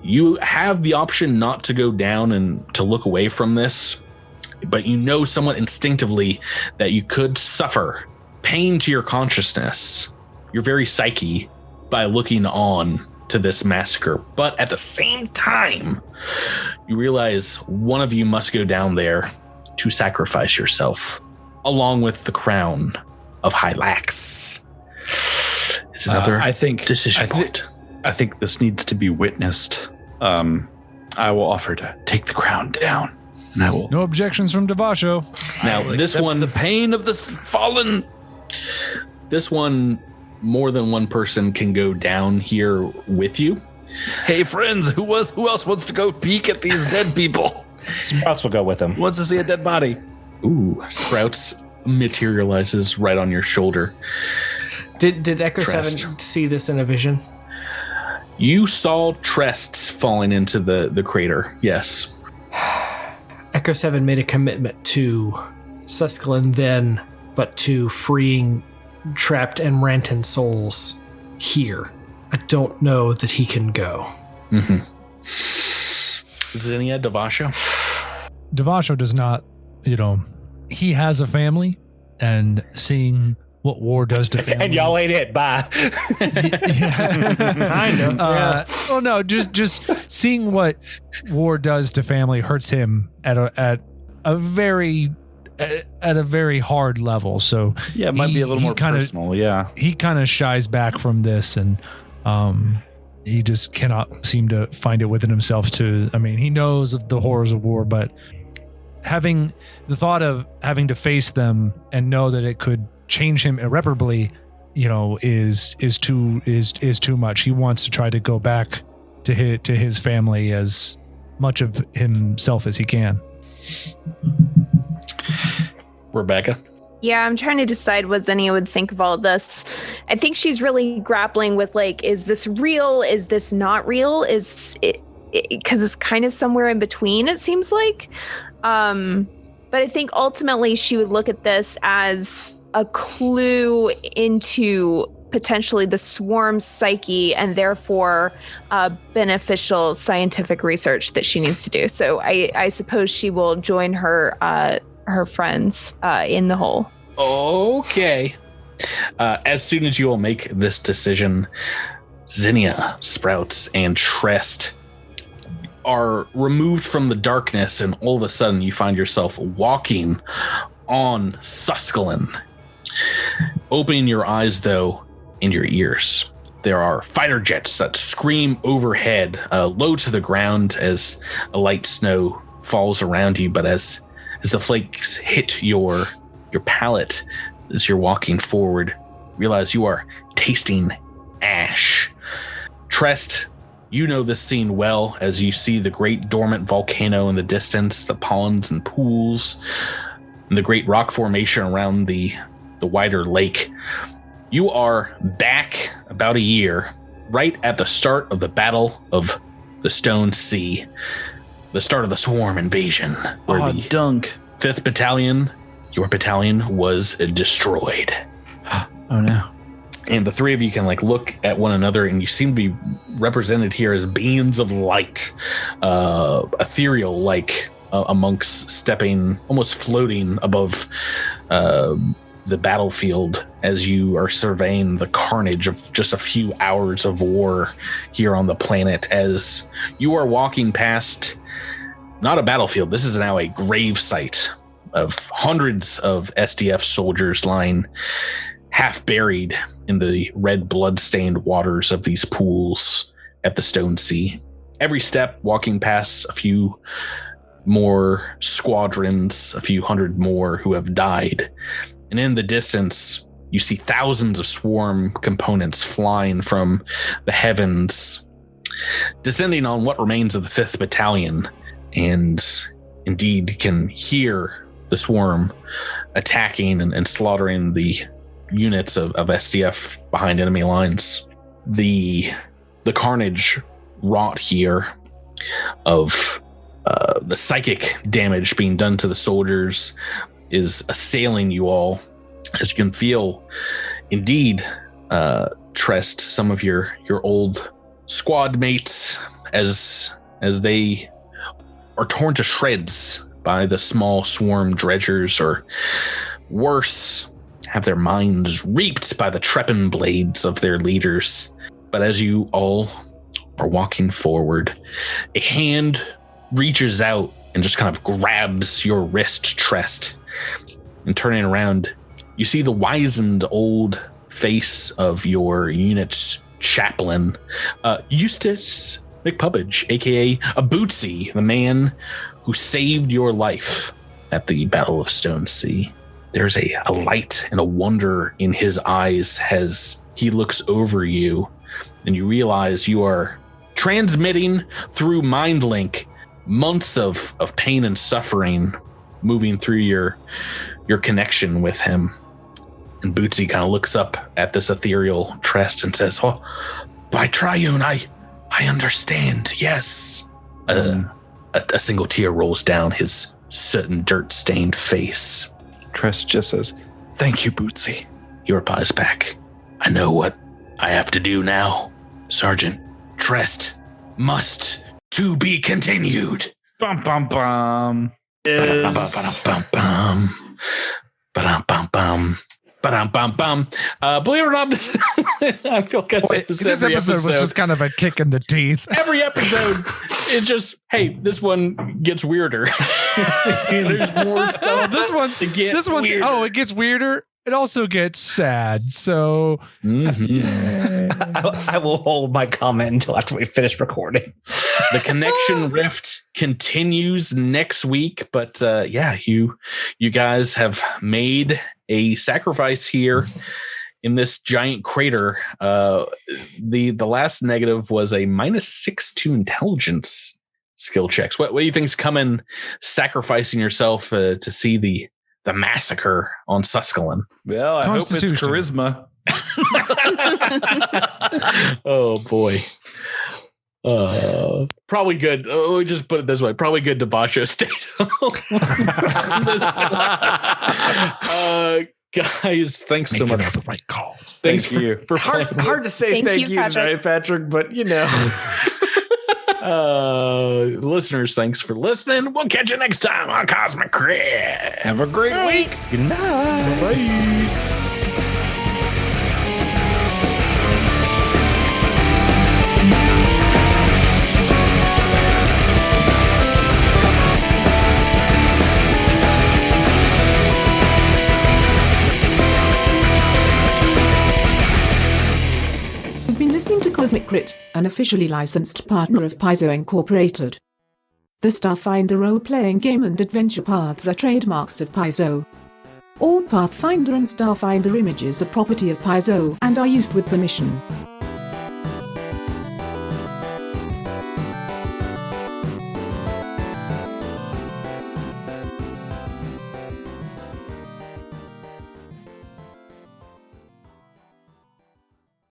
You have the option not to go down and to look away from this, but you know somewhat instinctively that you could suffer pain to your consciousness, your very psyche, by looking on to this massacre. But at the same time, you realize one of you must go down there to sacrifice yourself, along with the crown of Hylax. It's another decision point. I think this needs to be witnessed. I will offer to take the crown down. And I will. No objections from Devasho. Now, this one, the pain of the fallen. This one, more than one person can go down here with you. Hey, friends, who else wants to go peek at these dead people? Sprouts will go with him. Wants to see a dead body. Ooh, Sprouts materializes right on your shoulder. Did Echo 7 see this in a vision? You saw Trests falling into the crater, yes. Echo 7 made a commitment to Suskelin then, but to freeing trapped and ranted souls here. I don't know that he can go. Mm-hmm. Zinnia, Devasho? Devasho does not, he has a family, and seeing what war does to family. And y'all ain't it. Bye. Kind of. Oh no, just seeing what war does to family hurts him at a very hard level. So yeah, it might be a little more personal. Yeah, he kind of shies back from this, and he just cannot seem to find it within himself to. I mean, he knows of the horrors of war, but having the thought of having to face them and know that it could change him irreparably, is too much. He wants to try to go back to his family as much of himself as he can. Rebecca? Yeah, I'm trying to decide what Zinnia would think of all of this. I think she's really grappling with, is this real? Is this not real? Is it, because it's kind of somewhere in between, it seems like. But I think ultimately she would look at this as a clue into potentially the swarm's psyche and therefore beneficial scientific research that she needs to do. So I suppose she will join her friends in the hole. Okay. As soon as you will make this decision, Zinnia, Sprouts, and Trest are removed from the darkness, and all of a sudden you find yourself walking on Suskelin. Opening your eyes, though, and your ears. There are fighter jets that scream overhead, low to the ground as a light snow falls around you, but as the flakes hit your palate as you're walking forward, realize you are tasting ash. Trest, you know this scene well as you see the great dormant volcano in the distance, the ponds and pools, and the great rock formation around the wider lake. You are back about a year, right at the start of the Battle of the Stone Sea, the start of the Swarm invasion, where the dunk 5th Battalion, your battalion, was destroyed. Oh no. And the three of you can look at one another, and you seem to be represented here as beings of light, ethereal, amongst stepping, almost floating above the battlefield as you are surveying the carnage of just a few hours of war here on the planet. As you are walking past, not a battlefield, this is now a grave site of hundreds of SDF soldiers lying half buried in the red blood-stained waters of these pools at the Stone Sea. Every step, walking past a few more squadrons, a few hundred more who have died. And in the distance, you see thousands of swarm components flying from the heavens, descending on what remains of the 5th Battalion, and indeed can hear the swarm attacking and slaughtering the units of SDF behind enemy lines. the carnage wrought here of the psychic damage being done to the soldiers is assailing you all, as you can feel, indeed, Trest, some of your old squad mates as they are torn to shreds by the small swarm dredgers, or worse, have their minds reaped by the trepan blades of their leaders. But as you all are walking forward, a hand reaches out and just kind of grabs your wrist, Trest. And turning around, you see the wizened old face of your unit's chaplain, Eustace McPubbage, aka a Bootsy, the man who saved your life at the Battle of Stone Sea. There's a light and a wonder in his eyes as he looks over you, and you realize you are transmitting through MindLink months of pain and suffering moving through your connection with him. And Bootsy kind of looks up at this ethereal Trest and says, "Oh, by Triune, I understand, yes." A single tear rolls down his soot and dirt-stained face. Trest just says, "Thank you, Bootsy." He replies back, "I know what I have to do now, Sergeant. Trest must to be continued." Bum, bum, bum. Ba-dum-bum-bum. Ba-dum-bum-bum. Ba-dum-bum-bum. Believe it or not, I feel like I say this every episode. Was just kind of a kick in the teeth. Every episode is just, hey, this one gets weirder. There's more stuff. This one weirder. Oh, it gets weirder. It also gets sad. So I will hold my comment until after we finish recording. The connection rift continues next week, but you guys have made a sacrifice here in this giant crater. The last negative was a -6 to intelligence skill checks. What do you think's coming, sacrificing yourself to see the massacre on Susquehaln? Well, I hope it's charisma. Oh boy. Probably good. Let me just put it this way. Probably good to Basho State. Guys, thanks so much. The right calls. Thanks for hard to say thank you tonight, Patrick, but you know. Listeners, thanks for listening. We'll catch you next time on Cosmic Crit. Have a great week. Good night. Bye. You've been listening to Cosmic Crit, an officially licensed partner of Paizo Incorporated. The Starfinder role-playing game and adventure paths are trademarks of Paizo. All Pathfinder and Starfinder images are property of Paizo and are used with permission.